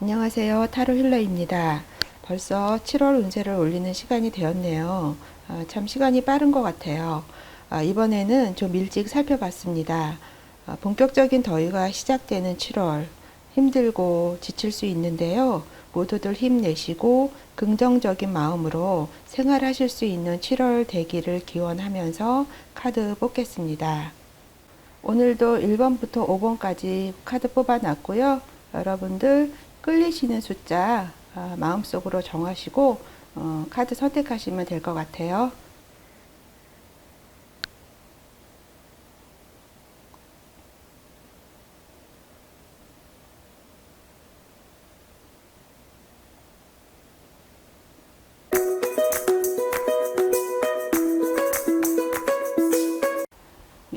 안녕하세요. 타로 힐러입니다. 벌써 7월 운세를 올리는 시간이 되었네요. 참 시간이 빠른 것 같아요. 이번에는 좀 일찍 살펴봤습니다. 본격적인 더위가 시작되는 7월, 힘들고 지칠 수 있는데요. 모두들 힘내시고 긍정적인 마음으로 생활하실 수 있는 7월 되기를 기원하면서 카드 뽑겠습니다. 오늘도 1번부터 5번까지 카드 뽑아놨고요. 여러분들 끌리시는 숫자 마음속으로 정하시고 카드 선택하시면 될 것 같아요.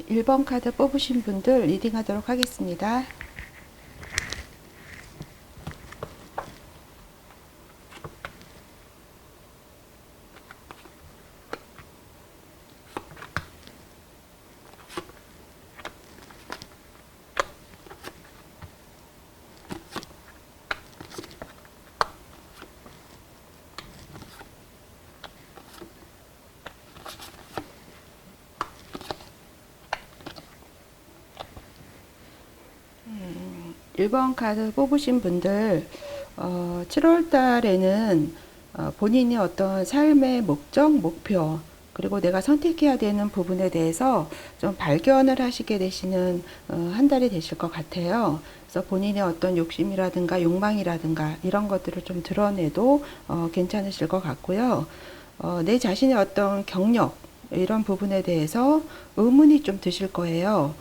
1번 카드 뽑으신 분들 리딩하도록 하겠습니다. 1번 카드 뽑으신 분들 7월 달에는 본인이 어떤 삶의 목적, 목표 그리고 내가 선택해야 되는 부분에 대해서 좀 발견을 하시게 되시는 한 달이 되실 것 같아요. 그래서 본인의 어떤 욕심이라든가 욕망이라든가 이런 것들을 좀 드러내도 괜찮으실 것 같고요. 내 자신의 어떤 경력 이런 부분에 대해서 의문이 좀 드실 거예요.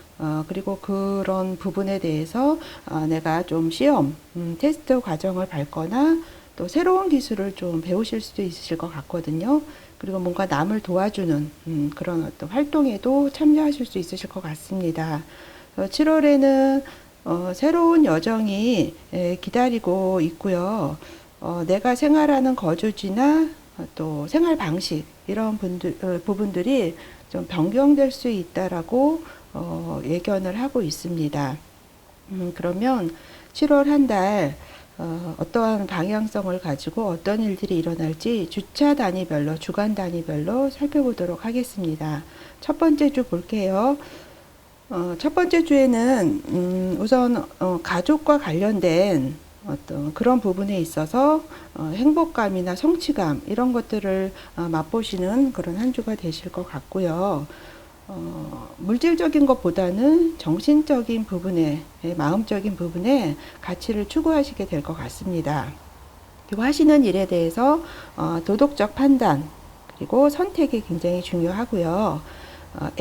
그리고 그런 부분에 대해서 내가 좀 시험, 테스트 과정을 밟거나 또 새로운 기술을 좀 배우실 수도 있으실 것 같거든요. 그리고 뭔가 남을 도와주는 그런 어떤 활동에도 참여하실 수 있으실 것 같습니다. 7월에는 새로운 여정이 기다리고 있고요. 내가 생활하는 거주지나 또 생활 방식 이런 부분들이 좀 변경될 수 있다라고 예견을 하고 있습니다. 그러면 7월 한 달 어떠한 방향성을 가지고 어떤 일들이 일어날지 주차 단위별로 주간 단위별로 살펴보도록 하겠습니다. 첫 번째 주 볼게요. 첫 번째 주에는 우선 가족과 관련된 어떤 그런 부분에 있어서 행복감이나 성취감 이런 것들을 맛보시는 그런 한 주가 되실 것 같고요. 물질적인 것보다는 정신적인 부분에, 마음적인 부분에 가치를 추구하시게 될 것 같습니다. 그리고 하시는 일에 대해서 도덕적 판단, 그리고 선택이 굉장히 중요하고요.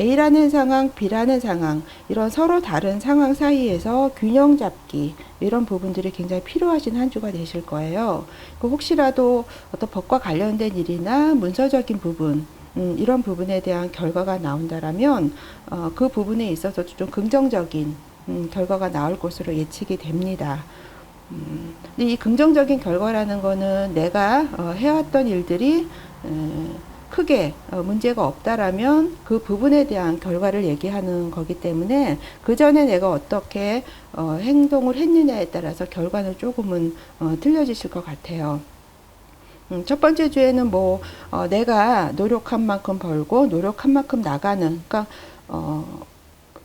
A라는 상황, B라는 상황, 이런 서로 다른 상황 사이에서 균형 잡기, 이런 부분들이 굉장히 필요하신 한 주가 되실 거예요. 혹시라도 어떤 법과 관련된 일이나 문서적인 부분, 이런 부분에 대한 결과가 나온다라면 그 부분에 있어서 좀 긍정적인 결과가 나올 것으로 예측이 됩니다. 근데 이 긍정적인 결과라는 거는 내가 해왔던 일들이 크게 문제가 없다라면 그 부분에 대한 결과를 얘기하는 거기 때문에 그 전에 내가 어떻게 행동을 했느냐에 따라서 결과는 조금은 틀려지실 것 같아요. 첫 번째 주에는 내가 노력한 만큼 벌고 노력한 만큼 나가는, 그러니까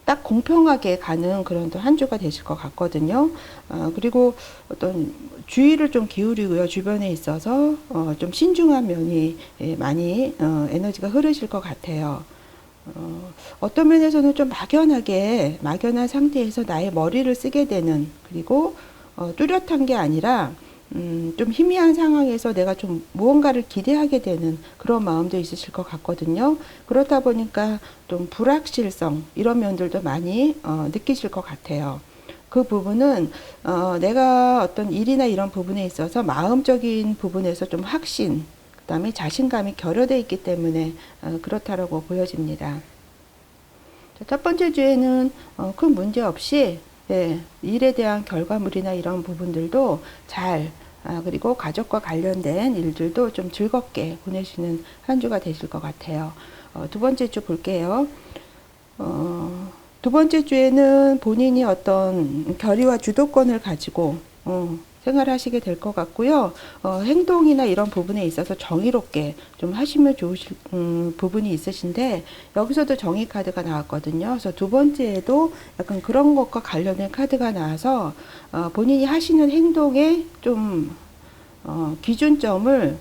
딱 공평하게 가는 그런 또 한 주가 되실 것 같거든요. 그리고 어떤 주의를 좀 기울이고요. 주변에 있어서 좀 신중한 면이 많이 에너지가 흐르실 것 같아요. 어떤 면에서는 좀 막연한 상태에서 나의 머리를 쓰게 되는, 그리고 뚜렷한 게 아니라 좀 희미한 상황에서 내가 좀 무언가를 기대하게 되는 그런 마음도 있으실 것 같거든요. 그렇다 보니까 좀 불확실성 이런 면들도 많이 느끼실 것 같아요. 그 부분은 내가 어떤 일이나 이런 부분에 있어서 마음적인 부분에서 좀 확신, 그 다음에 자신감이 결여되어 있기 때문에 그렇다라고 보여집니다. 첫 번째 주에는 큰 문제 없이 일에 대한 결과물이나 이런 부분들도 잘 그리고 가족과 관련된 일들도 좀 즐겁게 보내시는 한 주가 되실 것 같아요. 두 번째 주 볼게요. 두 번째 주에는 본인이 어떤 결의와 주도권을 가지고 생활하시게 될 것 같고요. 행동이나 이런 부분에 있어서 정의롭게 좀 하시면 좋으실 부분이 있으신데, 여기서도 정의 카드가 나왔거든요. 그래서 두 번째에도 약간 그런 것과 관련된 카드가 나와서 본인이 하시는 행동에 좀 기준점을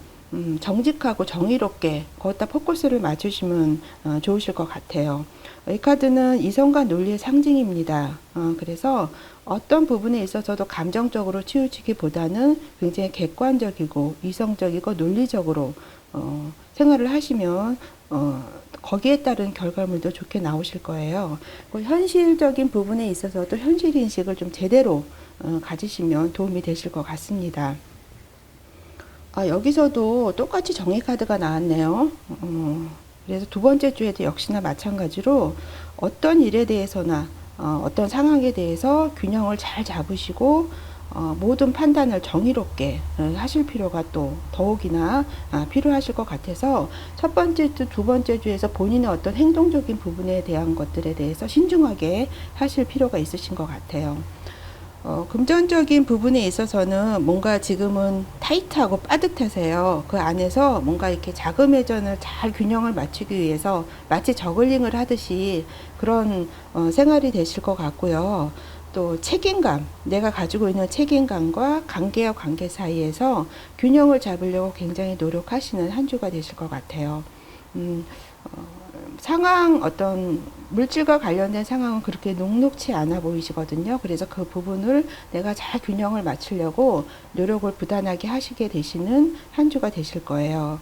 정직하고 정의롭게 거기다 포커스를 맞추시면 좋으실 것 같아요. 이 카드는 이성과 논리의 상징입니다. 그래서 어떤 부분에 있어서도 감정적으로 치우치기보다는 굉장히 객관적이고 이성적이고 논리적으로 생활을 하시면 거기에 따른 결과물도 좋게 나오실 거예요. 현실적인 부분에 있어서도 현실 인식을 좀 제대로 가지시면 도움이 되실 것 같습니다. 여기서도 똑같이 정의 카드가 나왔네요. 그래서 두 번째 주에도 역시나 마찬가지로 어떤 일에 대해서나 어떤 상황에 대해서 균형을 잘 잡으시고 모든 판단을 정의롭게 하실 필요가 또 더욱이나 필요하실 것 같아서 첫 번째 주, 두 번째 주에서 본인의 어떤 행동적인 부분에 대한 것들에 대해서 신중하게 하실 필요가 있으신 것 같아요. 금전적인 부분에 있어서는 뭔가 지금은 타이트하고 빠듯하세요. 그 안에서 뭔가 이렇게 자금 회전을 잘 균형을 맞추기 위해서 마치 저글링을 하듯이 그런 생활이 되실 것 같고요. 또 책임감, 내가 가지고 있는 책임감과 관계와 관계 사이에서 균형을 잡으려고 굉장히 노력하시는 한 주가 되실 것 같아요. 상황, 어떤 물질과 관련된 상황은 그렇게 녹록치 않아 보이시거든요. 그래서 그 부분을 내가 잘 균형을 맞추려고 노력을 부단하게 하시게 되시는 한 주가 되실 거예요.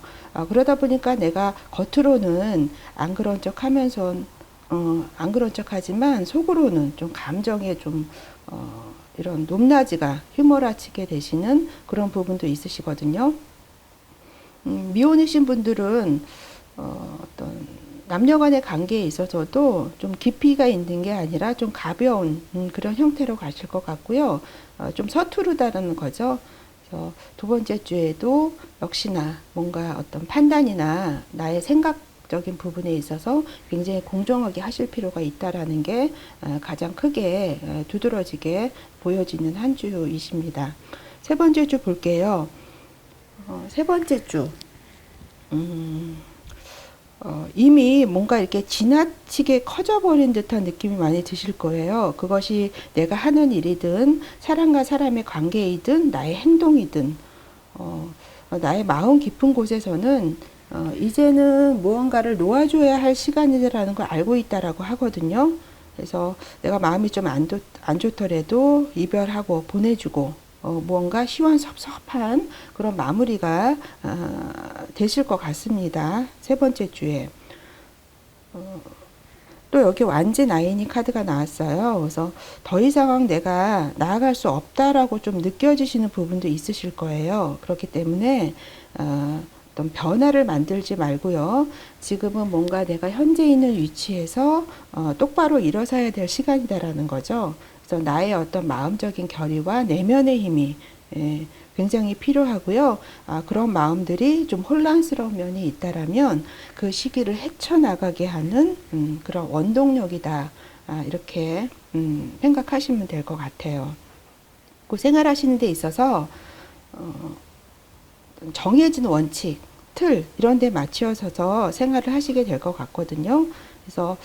그러다 보니까 내가 겉으로는 안 그런 척 하면서 안 그런 척 하지만 속으로는 좀 감정에 좀 이런 높낮이가 휘몰아치게 되시는 그런 부분도 있으시거든요. 미혼이신 분들은 어떤 남녀 간의 관계에 있어서도 좀 깊이가 있는 게 아니라 좀 가벼운 그런 형태로 가실 것 같고요. 좀 서투르다는 거죠. 그래서 두 번째 주에도 역시나 뭔가 어떤 판단이나 나의 생각적인 부분에 있어서 굉장히 공정하게 하실 필요가 있다라는 게 가장 크게 두드러지게 보여지는 한 주이십니다. 세 번째 주 볼게요. 세 번째 주. 이미 뭔가 이렇게 지나치게 커져버린 듯한 느낌이 많이 드실 거예요. 그것이 내가 하는 일이든 사람과 사람의 관계이든 나의 행동이든 나의 마음 깊은 곳에서는 이제는 무언가를 놓아줘야 할 시간이라는 걸 알고 있다라고 하거든요. 그래서 내가 마음이 좀 안 좋더라도 이별하고 보내주고 무언가 시원섭섭한 그런 마무리가 되실 것 같습니다. 세 번째 주에. 또 여기 완지 나인이 카드가 나왔어요. 그래서 더 이상 내가 나아갈 수 없다라고 좀 느껴지시는 부분도 있으실 거예요. 그렇기 때문에 어떤 변화를 만들지 말고요. 지금은 뭔가 내가 현재 있는 위치에서 똑바로 일어서야 될 시간이다라는 거죠. 그래서 나의 어떤 마음적인 결의와 내면의 힘이 굉장히 필요하고요. 그런 마음들이 좀 혼란스러운 면이 있다라면 그 시기를 헤쳐나가게 하는 그런 원동력이다. 이렇게 생각하시면 될 것 같아요. 그 생활하시는 데 있어서 정해진 원칙, 틀 이런 데 맞추어서 생활을 하시게 될 것 같거든요. 그래서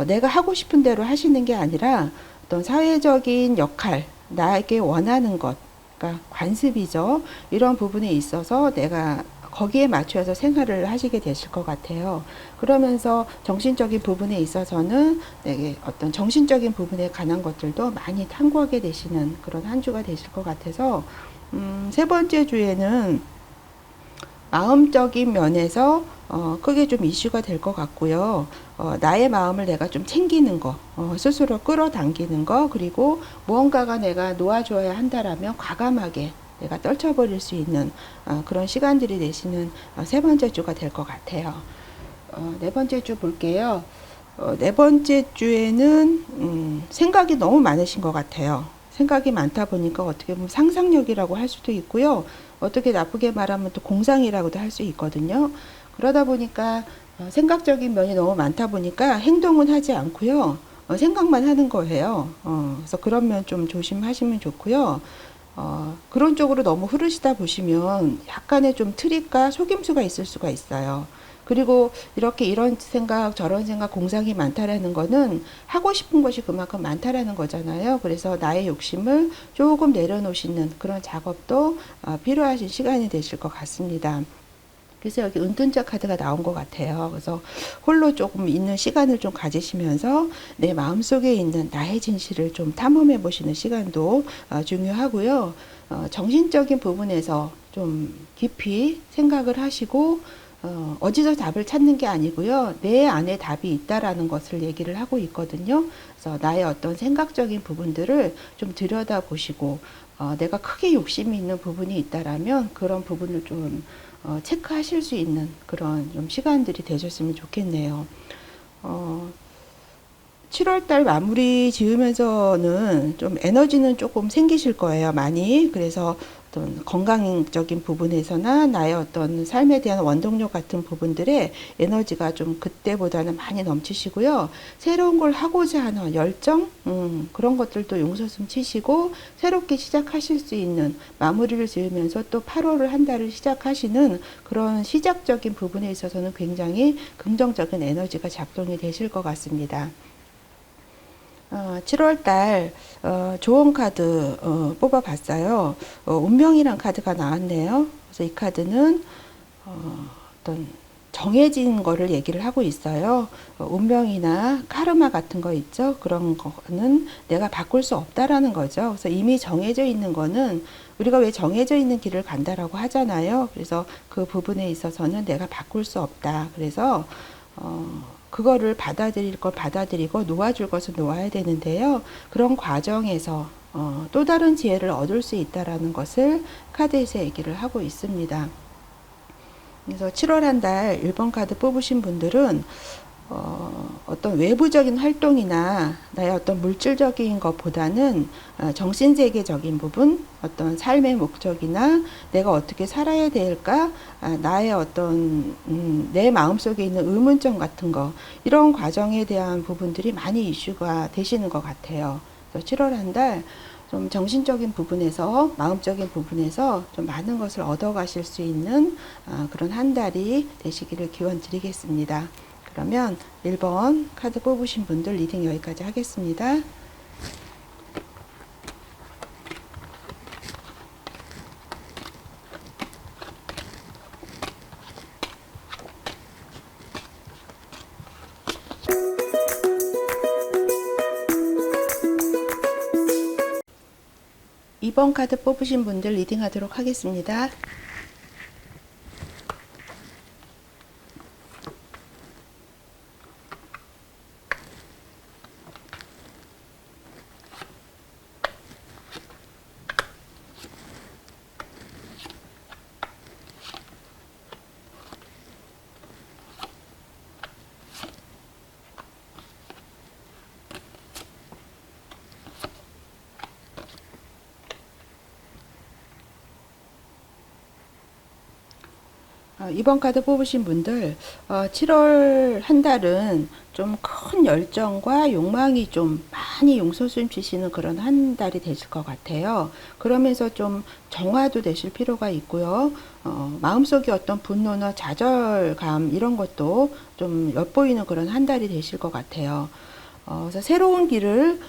내가 하고 싶은 대로 하시는 게 아니라 어떤 사회적인 역할, 나에게 원하는 것, 그러니까 관습이죠. 이런 부분에 있어서 내가 거기에 맞춰서 생활을 하시게 되실 것 같아요. 그러면서 정신적인 부분에 있어서는 내게 어떤 정신적인 부분에 관한 것들도 많이 탐구하게 되시는 그런 한 주가 되실 것 같아서 세 번째 주에는 마음적인 면에서 크게 좀 이슈가 될 것 같고요. 나의 마음을 내가 좀 챙기는 거, 스스로 끌어당기는 거, 그리고 무언가가 내가 놓아줘야 한다라면 과감하게 내가 떨쳐버릴 수 있는 그런 시간들이 되시는 세 번째 주가 될 것 같아요. 네 번째 주 볼게요. 네 번째 주에는 생각이 너무 많으신 것 같아요. 생각이 많다 보니까 어떻게 보면 상상력이라고 할 수도 있고요. 어떻게 나쁘게 말하면 또 공상이라고도 할 수 있거든요. 그러다 보니까 생각적인 면이 너무 많다 보니까 행동은 하지 않고요. 생각만 하는 거예요. 그래서 그런 면 좀 조심하시면 좋고요. 그런 쪽으로 너무 흐르시다 보시면 약간의 좀 트릭과 속임수가 있을 수가 있어요. 그리고 이렇게 이런 생각 저런 생각 공상이 많다라는 거는 하고 싶은 것이 그만큼 많다라는 거잖아요. 그래서 나의 욕심을 조금 내려놓으시는 그런 작업도 필요하신 시간이 되실 것 같습니다. 그래서 여기 은둔자 카드가 나온 것 같아요. 그래서 홀로 조금 있는 시간을 좀 가지시면서 내 마음속에 있는 나의 진실을 좀 탐험해 보시는 시간도 중요하고요. 정신적인 부분에서 좀 깊이 생각을 하시고 어디서 답을 찾는 게 아니고요. 내 안에 답이 있다라는 것을 얘기를 하고 있거든요. 그래서 나의 어떤 생각적인 부분들을 좀 들여다 보시고 내가 크게 욕심이 있는 부분이 있다라면 그런 부분을 좀 체크하실 수 있는 그런 좀 시간들이 되셨으면 좋겠네요. 7월달 마무리 지으면서는 좀 에너지는 조금 생기실 거예요, 많이. 그래서 어떤 건강적인 부분에서나 나의 어떤 삶에 대한 원동력 같은 부분들의 에너지가 좀 그때보다는 많이 넘치시고요. 새로운 걸 하고자 하는 열정, 그런 것들도 용서숨 치시고 새롭게 시작하실 수 있는 마무리를 지으면서 또 8월을 한 달을 시작하시는 그런 시작적인 부분에 있어서는 굉장히 긍정적인 에너지가 작동이 되실 것 같습니다. 7월 달 좋은 카드 뽑아봤어요. 운명이란 카드가 나왔네요. 그래서 이 카드는 어떤 정해진 거를 얘기를 하고 있어요. 운명이나 카르마 같은 거 있죠. 그런 거는 내가 바꿀 수 없다라는 거죠. 그래서 이미 정해져 있는 거는 우리가 왜 정해져 있는 길을 간다라고 하잖아요. 그래서 그 부분에 있어서는 내가 바꿀 수 없다. 그래서 그거를 받아들일 걸 받아들이고 놓아줄 것은 놓아야 되는데요. 그런 과정에서 또 다른 지혜를 얻을 수 있다라는 것을 카드에서 얘기를 하고 있습니다. 그래서 7월 한 달 1번 카드 뽑으신 분들은 어떤 외부적인 활동이나 나의 어떤 물질적인 것보다는 정신세계적인 부분, 어떤 삶의 목적이나 내가 어떻게 살아야 될까, 나의 어떤 내 마음속에 있는 의문점 같은 거, 이런 과정에 대한 부분들이 많이 이슈가 되시는 것 같아요. 그래서 7월 한 달 좀 정신적인 부분에서 마음적인 부분에서 좀 많은 것을 얻어가실 수 있는 그런 한 달이 되시기를 기원 드리겠습니다. 그러면 1번 카드 뽑으신 분들 리딩 여기까지 하겠습니다. 이번 카드 뽑으신 분들 리딩 하도록 하겠습니다. 이번 카드 뽑으신 분들 7월 한 달은 좀 큰 열정과 욕망이 좀 많이 용솟으시는 그런 한 달이 되실 것 같아요. 그러면서 좀 정화도 되실 필요가 있고요. 마음속에 어떤 분노나 좌절감 이런 것도 좀 엿보이는 그런 한 달이 되실 것 같아요. 그래서 새로운 길을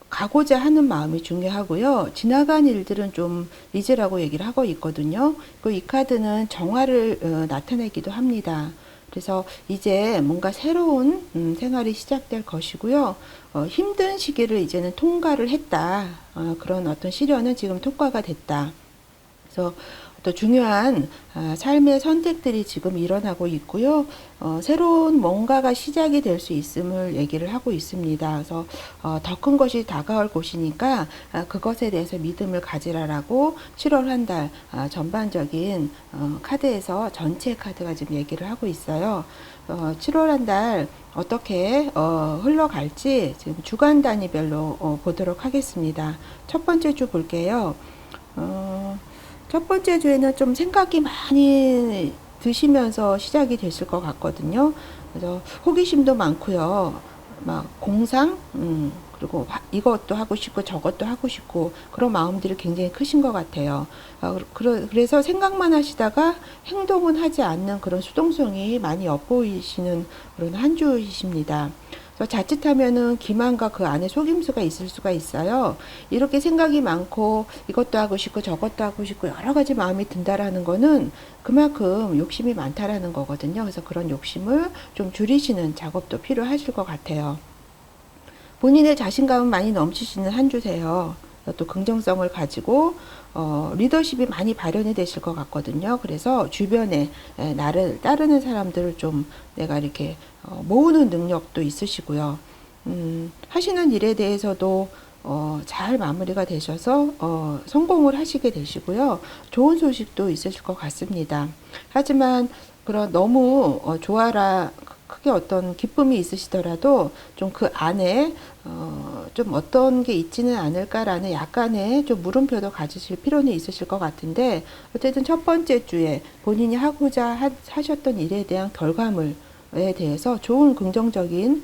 가고자 하는 마음이 중요하고요. 지나간 일들은 좀 잊으라고 얘기를 하고 있거든요. 이 카드는 정화를 나타내기도 합니다. 그래서 이제 뭔가 새로운 생활이 시작될 것이고요. 힘든 시기를 이제는 통과를 했다. 그런 어떤 시련은 지금 통과가 됐다. 그래서 또 중요한 삶의 선택들이 지금 일어나고 있고요. 새로운 뭔가가 시작이 될 수 있음을 얘기를 하고 있습니다. 그래서 더 큰 것이 다가올 곳이니까 그것에 대해서 믿음을 가지라라고 7월 한 달 전반적인 카드에서 전체 카드가 지금 얘기를 하고 있어요. 7월 한 달 어떻게 흘러갈지 지금 주간 단위별로 보도록 하겠습니다. 첫 번째 주 볼게요. 첫 번째 주에는 좀 생각이 많이 드시면서 시작이 됐을 것 같거든요. 그래서 호기심도 많고요. 막 공상, 그리고 이것도 하고 싶고 저것도 하고 싶고 그런 마음들이 굉장히 크신 것 같아요. 그래서 생각만 하시다가 행동은 하지 않는 그런 수동성이 많이 엿보이시는 그런 한 주이십니다. 그래서 자칫하면은 기만과 그 안에 속임수가 있을 수가 있어요. 이렇게 생각이 많고 이것도 하고 싶고 저것도 하고 싶고 여러 가지 마음이 든다라는 거는 그만큼 욕심이 많다라는 거거든요. 그래서 그런 욕심을 좀 줄이시는 작업도 필요하실 것 같아요. 본인의 자신감은 많이 넘치시는 한 주세요. 또 긍정성을 가지고 리더십이 많이 발현이 되실 것 같거든요. 그래서 주변에 나를 따르는 사람들을 좀 내가 이렇게 모으는 능력도 있으시고요. 하시는 일에 대해서도 잘 마무리가 되셔서 성공을 하시게 되시고요. 좋은 소식도 있으실 것 같습니다. 하지만 그런 너무 좋아라 크게 어떤 기쁨이 있으시더라도 좀 그 안에 좀 어떤 게 있지는 않을까라는 약간의 좀 물음표도 가지실 필요는 있으실 것 같은데 어쨌든 첫 번째 주에 본인이 하고자 하셨던 일에 대한 결과물에 대해서 좋은 긍정적인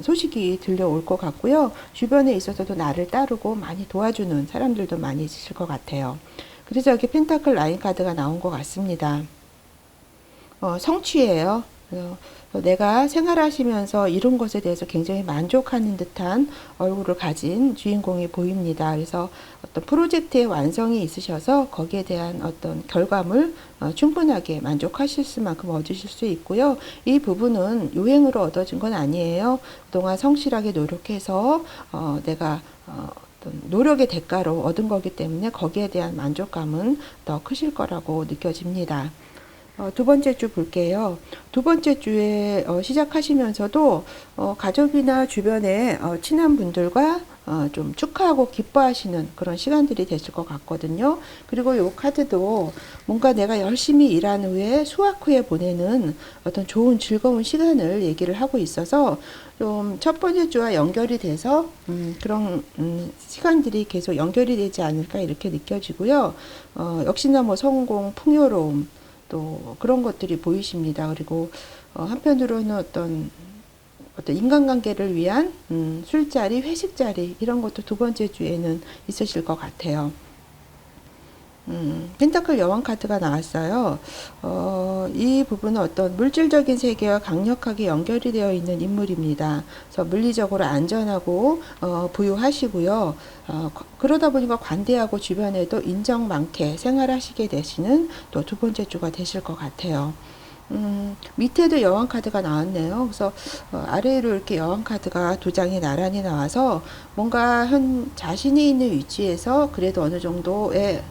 소식이 들려올 것 같고요. 주변에 있어서도 나를 따르고 많이 도와주는 사람들도 많이 있으실 것 같아요. 그래서 여기 펜타클 라인 카드가 나온 것 같습니다. 성취예요. 내가 생활하시면서 이룬 것에 대해서 굉장히 만족하는 듯한 얼굴을 가진 주인공이 보입니다. 그래서 어떤 프로젝트의 완성이 있으셔서 거기에 대한 어떤 결과물 충분하게 만족하실 수만큼 얻으실 수 있고요. 이 부분은 유행으로 얻어진 건 아니에요. 그동안 성실하게 노력해서 내가 어떤 노력의 대가로 얻은 거기 때문에 거기에 대한 만족감은 더 크실 거라고 느껴집니다. 두 번째 주 볼게요. 두 번째 주에 시작하시면서도 가족이나 주변에 친한 분들과 좀 축하하고 기뻐하시는 그런 시간들이 되실 것 같거든요. 그리고 이 카드도 뭔가 내가 열심히 일한 후에 수확 후에 보내는 어떤 좋은 즐거운 시간을 얘기를 하고 있어서 좀 첫 번째 주와 연결이 돼서 그런 시간들이 계속 연결이 되지 않을까 이렇게 느껴지고요. 역시나 뭐 성공, 풍요로움 또 그런 것들이 보이십니다. 그리고 한편으로는 어떤 인간관계를 위한 술자리, 회식자리 이런 것도 두 번째 주에는 있으실 것 같아요. 펜타클 여왕 카드가 나왔어요. 이 부분은 어떤 물질적인 세계와 강력하게 연결이 되어 있는 인물입니다. 그래서 물리적으로 안전하고 부유하시고요. 그러다 보니까 관대하고 주변에도 인정 많게 생활하시게 되시는 또 두 번째 주가 되실 것 같아요. 밑에도 여왕 카드가 나왔네요. 그래서 아래로 이렇게 여왕 카드가 두 장이 나란히 나와서 뭔가 자신이 있는 위치에서 그래도 어느 정도의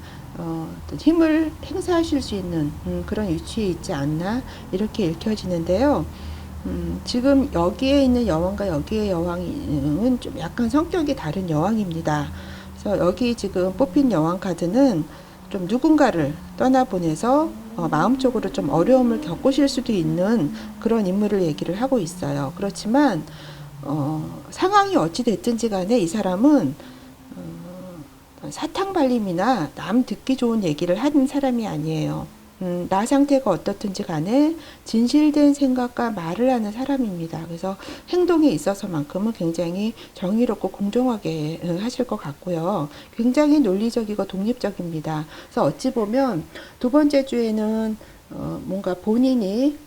힘을 행사하실 수 있는 그런 위치에 있지 않나 이렇게 읽혀지는데요. 지금 여기에 있는 여왕과 여기의 여왕은 좀 약간 성격이 다른 여왕입니다. 그래서 여기 지금 뽑힌 여왕 카드는 좀 누군가를 떠나보내서 마음적으로 좀 어려움을 겪으실 수도 있는 그런 인물을 얘기를 하고 있어요. 그렇지만 상황이 어찌 됐든지 간에 이 사람은 사탕 발림이나 남 듣기 좋은 얘기를 하는 사람이 아니에요. 나 상태가 어떻든지 간에 진실된 생각과 말을 하는 사람입니다. 그래서 행동에 있어서만큼은 굉장히 정의롭고 공정하게 하실 것 같고요. 굉장히 논리적이고 독립적입니다. 그래서 어찌 보면 두 번째 주에는 뭔가 본인이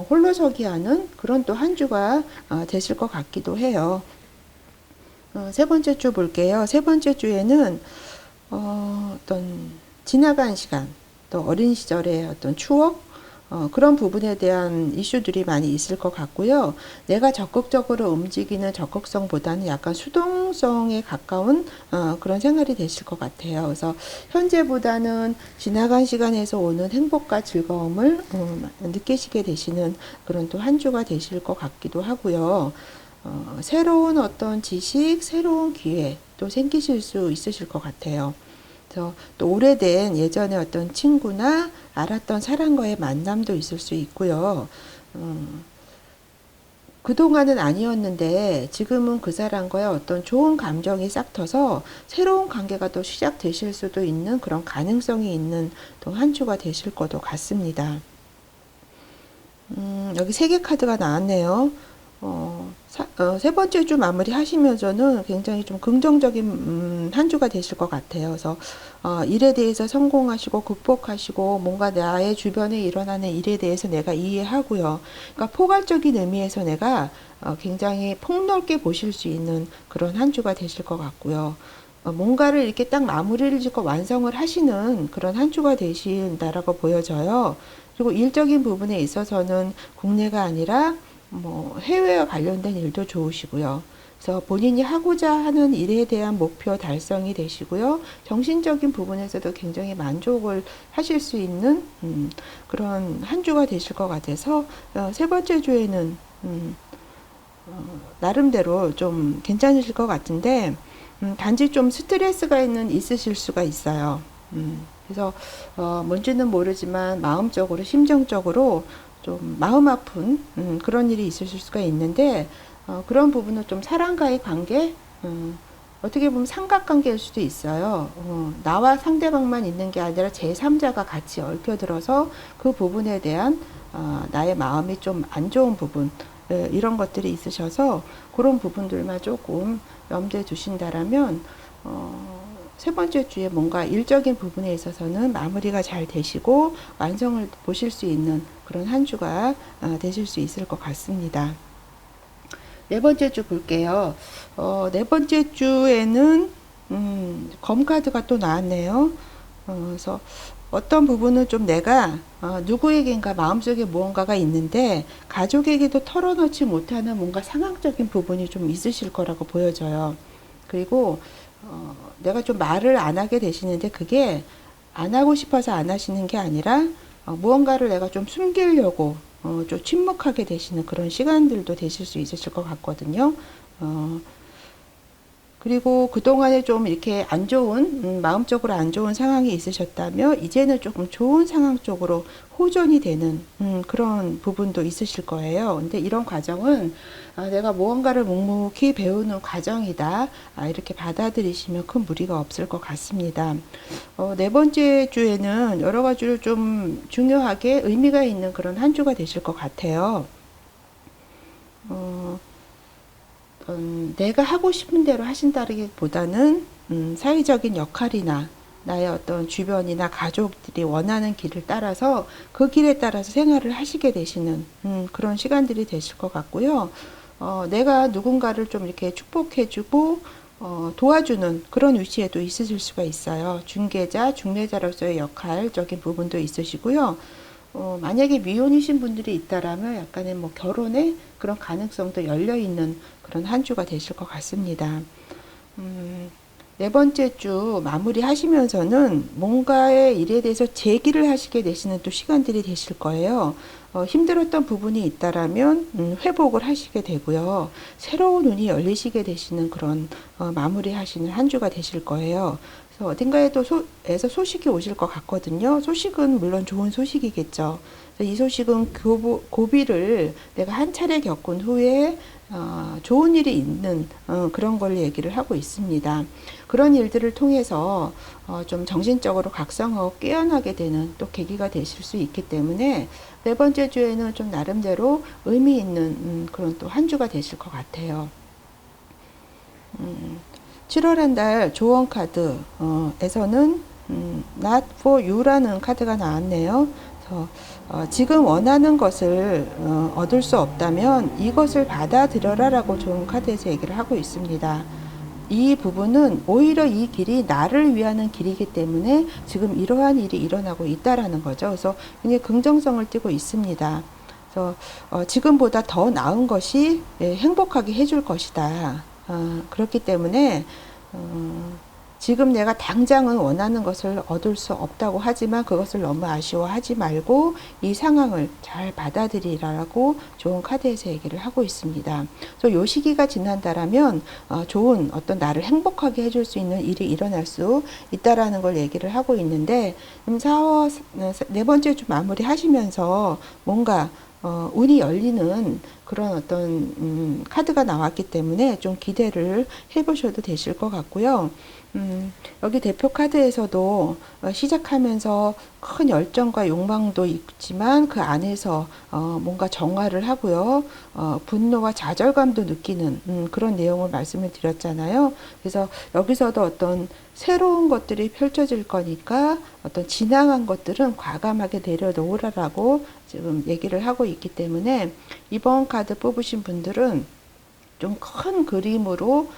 홀로서기 하는 그런 또 한 주가 되실 것 같기도 해요. 세 번째 주 볼게요. 세 번째 주에는 어떤 지나간 시간, 또 어린 시절의 어떤 추억, 그런 부분에 대한 이슈들이 많이 있을 것 같고요. 내가 적극적으로 움직이는 적극성보다는 약간 수동성에 가까운 그런 생활이 되실 것 같아요. 그래서 현재보다는 지나간 시간에서 오는 행복과 즐거움을 느끼시게 되시는 그런 또 한 주가 되실 것 같기도 하고요. 새로운 어떤 지식, 새로운 기회 또 생기실 수 있으실 것 같아요. 그래서 또 오래된 예전에 어떤 친구나 알았던 사람과의 만남도 있을 수 있고요. 그동안은 아니었는데 지금은 그 사람과의 어떤 좋은 감정이 싹 터서 새로운 관계가 또 시작되실 수도 있는 그런 가능성이 있는 또 한 주가 되실 것도 같습니다. 여기 세 개 카드가 나왔네요. 세 번째 주 마무리 하시면서는 굉장히 좀 긍정적인 한 주가 되실 것 같아요. 그래서 일에 대해서 성공하시고 극복하시고 뭔가 나의 주변에 일어나는 일에 대해서 내가 이해하고요. 그러니까 포괄적인 의미에서 내가 굉장히 폭넓게 보실 수 있는 그런 한 주가 되실 것 같고요. 뭔가를 이렇게 딱 마무리를 짓고 완성을 하시는 그런 한 주가 되신다라고 보여져요. 그리고 일적인 부분에 있어서는 국내가 아니라 뭐 해외와 관련된 일도 좋으시고요. 그래서 본인이 하고자 하는 일에 대한 목표 달성이 되시고요. 정신적인 부분에서도 굉장히 만족을 하실 수 있는 그런 한 주가 되실 것 같아서 세 번째 주에는 나름대로 좀 괜찮으실 것 같은데 단지 좀 스트레스가 있으실 수가 있어요. 그래서 뭔지는 모르지만 마음적으로 심정적으로 좀 마음 아픈 그런 일이 있으실 수가 있는데 그런 부분은 좀 사람과의 관계 어떻게 보면 삼각관계일 수도 있어요. 나와 상대방만 있는 게 아니라 제3자가 같이 얽혀들어서 그 부분에 대한 나의 마음이 좀 안 좋은 부분 이런 것들이 있으셔서 그런 부분들만 조금 염두에 두신다라면 세 번째 주에 뭔가 일적인 부분에 있어서는 마무리가 잘 되시고 완성을 보실 수 있는 그런 한 주가 되실 수 있을 것 같습니다. 네 번째 주 볼게요. 네 번째 주에는 검카드가 또 나왔네요. 그래서 어떤 부분은 좀 내가 누구에겐가 마음속에 무언가가 있는데 가족에게도 털어놓지 못하는 뭔가 상황적인 부분이 좀 있으실 거라고 보여져요. 그리고 내가 좀 말을 안 하게 되시는데 그게 안 하고 싶어서 안 하시는 게 아니라 무언가를 내가 좀 숨기려고 좀 침묵하게 되시는 그런 시간들도 되실 수 있으실 것 같거든요. 그리고 그동안에 좀 이렇게 안 좋은, 마음적으로 안 좋은 상황이 있으셨다면, 이제는 조금 좋은 상황 쪽으로 호전이 되는, 그런 부분도 있으실 거예요. 근데 이런 과정은, 내가 무언가를 묵묵히 배우는 과정이다. 이렇게 받아들이시면 큰 무리가 없을 것 같습니다. 네 번째 주에는 여러 가지로 좀 중요하게 의미가 있는 그런 한 주가 되실 것 같아요. 내가 하고 싶은 대로 하신다기보다는 사회적인 역할이나 나의 어떤 주변이나 가족들이 원하는 길을 따라서 그 길에 따라서 생활을 하시게 되시는 그런 시간들이 되실 것 같고요. 내가 누군가를 좀 이렇게 축복해주고 도와주는 그런 위치에도 있으실 수가 있어요. 중개자, 중매자로서의 역할적인 부분도 있으시고요. 만약에 미혼이신 분들이 있다라면 약간의 뭐 결혼의 그런 가능성도 열려 있는 그런 한 주가 되실 것 같습니다. 네 번째 주 마무리 하시면서는 뭔가의 일에 대해서 제기를 하시게 되시는 또 시간들이 되실 거예요. 힘들었던 부분이 있다라면 회복을 하시게 되고요. 새로운 운이 열리시게 되시는 그런 마무리 하시는 한 주가 되실 거예요. 그래서 어딘가에 또 에서 소식이 오실 것 같거든요. 소식은 물론 좋은 소식이겠죠. 이 소식은 고비를 내가 한 차례 겪은 후에 좋은 일이 있는 그런 걸 얘기를 하고 있습니다. 그런 일들을 통해서 좀 정신적으로 각성하고 깨어나게 되는 또 계기가 되실 수 있기 때문에 네 번째 주에는 좀 나름대로 의미 있는 그런 또 한 주가 되실 것 같아요. 7월 한 달 조언 카드에서는 Not for you라는 카드가 나왔네요. 그래서 지금 원하는 것을 얻을 수 없다면 이것을 받아들여라라고 좋은 카드에서 얘기를 하고 있습니다. 이 부분은 오히려 이 길이 나를 위하는 길이기 때문에 지금 이러한 일이 일어나고 있다라는 거죠. 그래서 굉장히 긍정성을 띠고 있습니다. 그래서 지금보다 더 나은 것이 행복하게 해줄 것이다. 그렇기 때문에 지금 내가 당장은 원하는 것을 얻을 수 없다고 하지만 그것을 너무 아쉬워하지 말고 이 상황을 잘 받아들이라고 좋은 카드에서 얘기를 하고 있습니다. 그래서 이 시기가 지난다라면 좋은 어떤 나를 행복하게 해줄 수 있는 일이 일어날 수 있다라는 걸 얘기를 하고 있는데 4월 네 번째 주 마무리 하시면서 뭔가 운이 열리는 그런 어떤 카드가 나왔기 때문에 좀 기대를 해보셔도 되실 것 같고요. 여기 대표 카드에서도 시작하면서 큰 열정과 욕망도 있지만 그 안에서 뭔가 정화를 하고요. 분노와 좌절감도 느끼는 그런 내용을 말씀을 드렸잖아요. 그래서 여기서도 어떤 새로운 것들이 펼쳐질 거니까 어떤 지나간 것들은 과감하게 내려놓으라라고 지금 얘기를 하고 있기 때문에 이번 카드 뽑으신 분들은 좀 큰 그림으로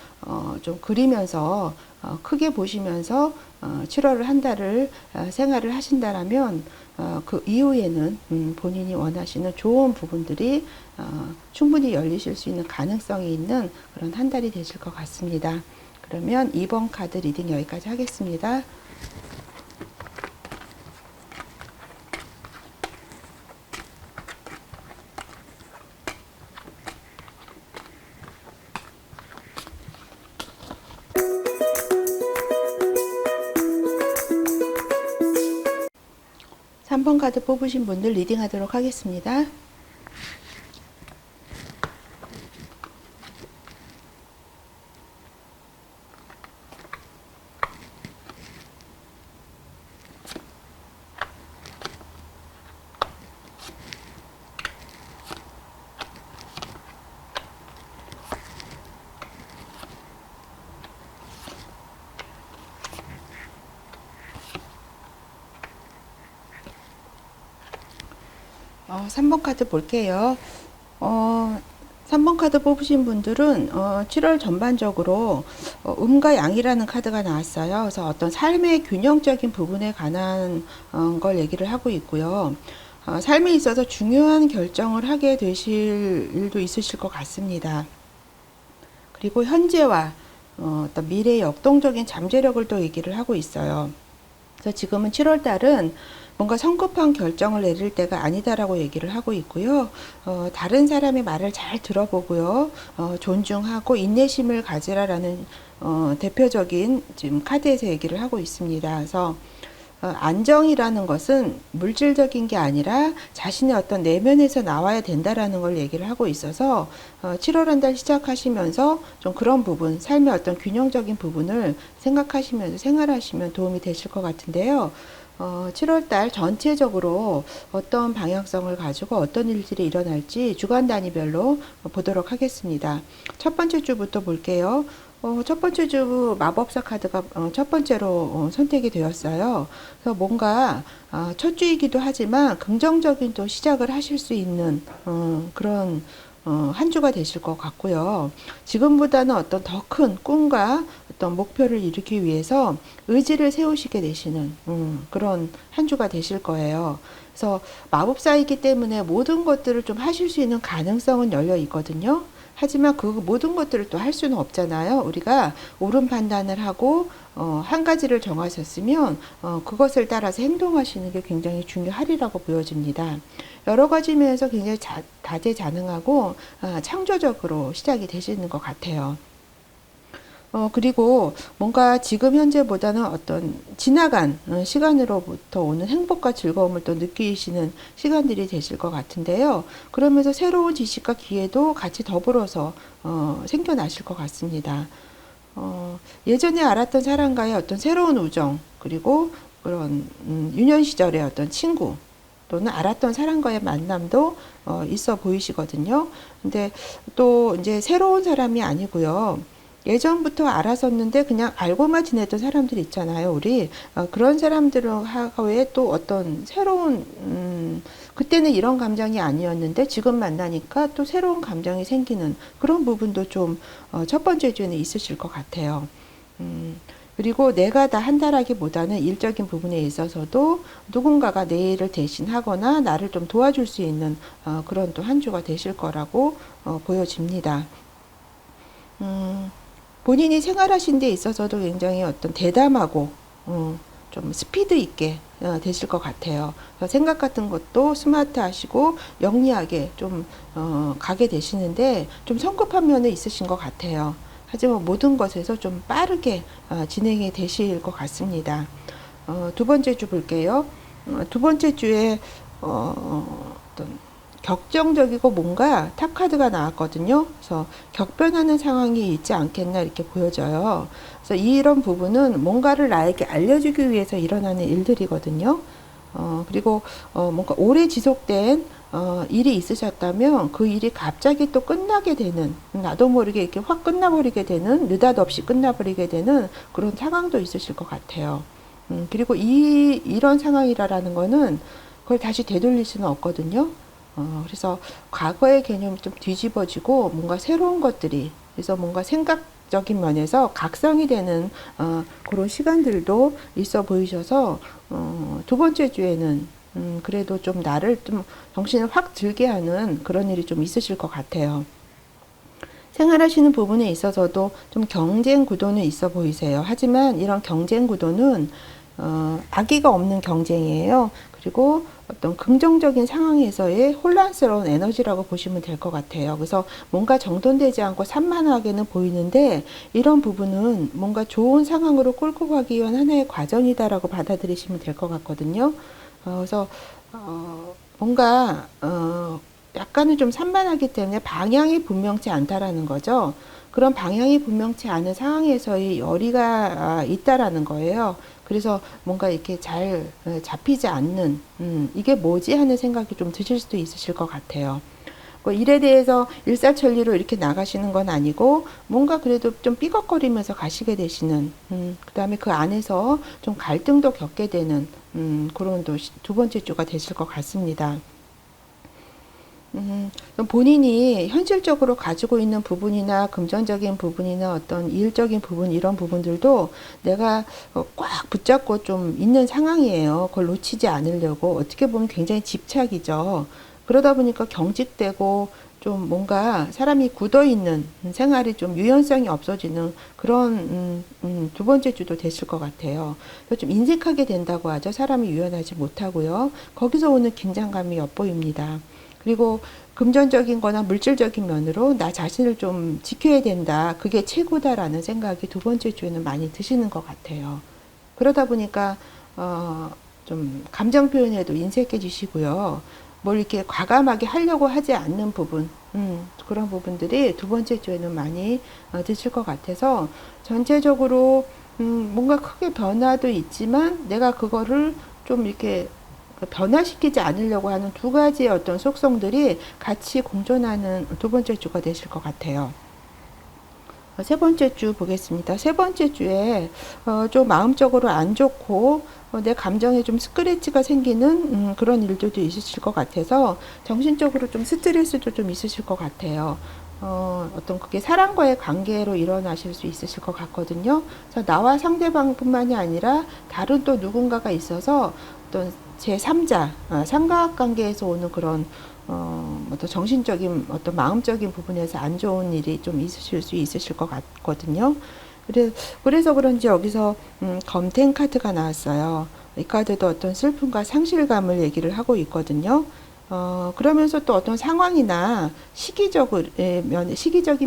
좀 그리면서 크게 보시면서 7월을 한 달을 생활을 하신다라면 그 이후에는 본인이 원하시는 좋은 부분들이 충분히 열리실 수 있는 가능성이 있는 그런 한 달이 되실 것 같습니다. 그러면 2번 카드 리딩 여기까지 하겠습니다. 3번 카드 뽑으신 분들 리딩 하도록 하겠습니다. 어, 3번 카드 볼게요. 3번 카드 뽑으신 분들은 7월 전반적으로 음과 양이라는 카드가 나왔어요. 그래서 어떤 삶의 균형적인 부분에 관한 걸 얘기를 하고 있고요. 삶에 있어서 중요한 결정을 하게 되실 일도 있으실 것 같습니다. 그리고 현재와 어떤 미래의 역동적인 잠재력을 또 얘기를 하고 있어요. 그래서 지금은 7월 달은 뭔가 성급한 결정을 내릴 때가 아니다라고 얘기를 하고 있고요. 다른 사람의 말을 잘 들어보고요. 존중하고 인내심을 가지라라는 대표적인 지금 카드에서 얘기를 하고 있습니다. 그래서 안정이라는 것은 물질적인 게 아니라 자신의 어떤 내면에서 나와야 된다라는 걸 얘기를 하고 있어서 7월 한 달 시작하시면서 좀 그런 부분, 삶의 어떤 균형적인 부분을 생각하시면서 생활하시면 도움이 되실 것 같은데요. 7월 달 전체적으로 어떤 방향성을 가지고 어떤 일들이 일어날지 주간 단위별로 보도록 하겠습니다. 첫 번째 주부터 볼게요. 첫 번째 주 마법사 카드가 첫 번째로 선택이 되었어요. 그래서 뭔가 첫 주이기도 하지만 긍정적인 또 시작을 하실 수 있는 그런 한 주가 되실 것 같고요. 지금보다는 어떤 더 큰 꿈과 어떤 목표를 이루기 위해서 의지를 세우시게 되시는 그런 한 주가 되실 거예요. 그래서 마법사이기 때문에 모든 것들을 좀 하실 수 있는 가능성은 열려 있거든요. 하지만 그 모든 것들을 또 할 수는 없잖아요. 우리가 옳은 판단을 하고 한 가지를 정하셨으면 그것을 따라서 행동하시는 게 굉장히 중요하리라고 보여집니다. 여러 가지 면에서 굉장히 다재다능하고 창조적으로 시작이 되시는 것 같아요. 그리고 뭔가 지금 현재보다는 어떤 지나간 시간으로부터 오는 행복과 즐거움을 또 느끼시는 시간들이 되실 것 같은데요. 그러면서 새로운 지식과 기회도 같이 더불어서 생겨나실 것 같습니다. 예전에 알았던 사람과의 어떤 새로운 우정, 그리고 그런 유년 시절의 어떤 친구, 또는 알았던 사람과의 만남도 있어 보이시거든요. 근데 또 이제 새로운 사람이 아니고요. 예전부터 알았었는데 그냥 알고만 지냈던 사람들 있잖아요. 우리 그런 사람들하고의 또 어떤 새로운 그때는 이런 감정이 아니었는데 지금 만나니까 또 새로운 감정이 생기는 그런 부분도 좀 첫 번째 주에는 있으실 것 같아요. 그리고 내가 다 한다라기보다는 일적인 부분에 있어서도 누군가가 내 일을 대신하거나 나를 좀 도와줄 수 있는 그런 또 한 주가 되실 거라고 보여집니다. 본인이 생활하신 데 있어서도 굉장히 어떤 대담하고 좀 스피드 있게 되실 것 같아요. 생각 같은 것도 스마트하시고 영리하게 좀 가게 되시는데 좀 성급한 면이 있으신 것 같아요. 하지만 모든 것에서 좀 빠르게 진행이 되실 것 같습니다. 두 번째 주 볼게요. 두 번째 주에 어떤 격정적이고 뭔가 탑 카드가 나왔거든요. 그래서 격변하는 상황이 있지 않겠나 이렇게 보여져요. 그래서 이런 부분은 뭔가를 나에게 알려주기 위해서 일어나는 일들이거든요. 그리고 뭔가 오래 지속된 일이 있으셨다면 그 일이 갑자기 또 끝나게 되는, 나도 모르게 이렇게 확 끝나버리게 되는, 느닷없이 끝나버리게 되는 그런 상황도 있으실 것 같아요. 그리고 이런 상황이라는 거는 그걸 다시 되돌릴 수는 없거든요. 그래서 과거의 개념이 좀 뒤집어지고 뭔가 새로운 것들이, 그래서 뭔가 생각적인 면에서 각성이 되는 그런 시간들도 있어 보이셔서 두 번째 주에는 그래도 좀 나를 좀 정신을 확 들게 하는 그런 일이 좀 있으실 것 같아요. 생활하시는 부분에 있어서도 좀 경쟁 구도는 있어 보이세요. 하지만 이런 경쟁 구도는 악의가 없는 경쟁이에요. 그리고 어떤 긍정적인 상황에서의 혼란스러운 에너지라고 보시면 될 것 같아요. 그래서 뭔가 정돈되지 않고 산만하게는 보이는데 이런 부분은 뭔가 좋은 상황으로 끌고 가기 위한 하나의 과정이다라고 받아들이시면 될 것 같거든요. 그래서 뭔가 약간은 좀 산만하기 때문에 방향이 분명치 않다라는 거죠. 그런 방향이 분명치 않은 상황에서의 열의가 있다라는 거예요. 그래서 뭔가 이렇게 잘 잡히지 않는, 이게 뭐지 하는 생각이 좀 드실 수도 있으실 것 같아요. 뭐 일에 대해서 일사천리로 이렇게 나가시는 건 아니고 뭔가 그래도 좀 삐걱거리면서 가시게 되시는, 그다음에 그 안에서 좀 갈등도 겪게 되는 그런 또 두 번째 주가 되실 것 같습니다. 본인이 현실적으로 가지고 있는 부분이나 금전적인 부분이나 어떤 일적인 부분, 이런 부분들도 내가 꽉 붙잡고 좀 있는 상황이에요. 그걸 놓치지 않으려고. 어떻게 보면 굉장히 집착이죠. 그러다 보니까 경직되고 좀 뭔가 사람이 굳어 있는 생활이 좀 유연성이 없어지는 그런 두 번째 주도 되실 것 같아요. 그래서 좀 인색하게 된다고 하죠. 사람이 유연하지 못하고요. 거기서 오는 긴장감이 엿보입니다. 그리고 금전적인 거나 물질적인 면으로 나 자신을 좀 지켜야 된다. 그게 최고다라는 생각이 두 번째 주에는 많이 드시는 것 같아요. 그러다 보니까, 좀 감정 표현에도 인색해지시고요. 뭘 이렇게 과감하게 하려고 하지 않는 부분, 그런 부분들이 두 번째 주에는 많이 드실 것 같아서 전체적으로, 뭔가 크게 변화도 있지만 내가 그거를 좀 이렇게 변화시키지 않으려고 하는 두 가지의 어떤 속성들이 같이 공존하는 두 번째 주가 되실 것 같아요. 세 번째 주 보겠습니다. 세 번째 주에 좀 마음적으로 안 좋고 내 감정에 좀 스크래치가 생기는 그런 일들도 있으실 것 같아서 정신적으로 좀 스트레스도 좀 있으실 것 같아요. 어떤 그게 사람과의 관계로 일어나실 수 있으실 것 같거든요. 그래서 나와 상대방뿐만이 아니라 다른 또 누군가가 있어서 어떤 제3자, 삼각관계에서 오는 그런 어떤 정신적인, 어떤 마음적인 부분에서 안 좋은 일이 좀 있으실 수 있으실 것 같거든요. 그래서 그런지 여기서 검텐 카드가 나왔어요. 이 카드도 어떤 슬픔과 상실감을 얘기를 하고 있거든요. 그러면서 또 어떤 상황이나 시기적인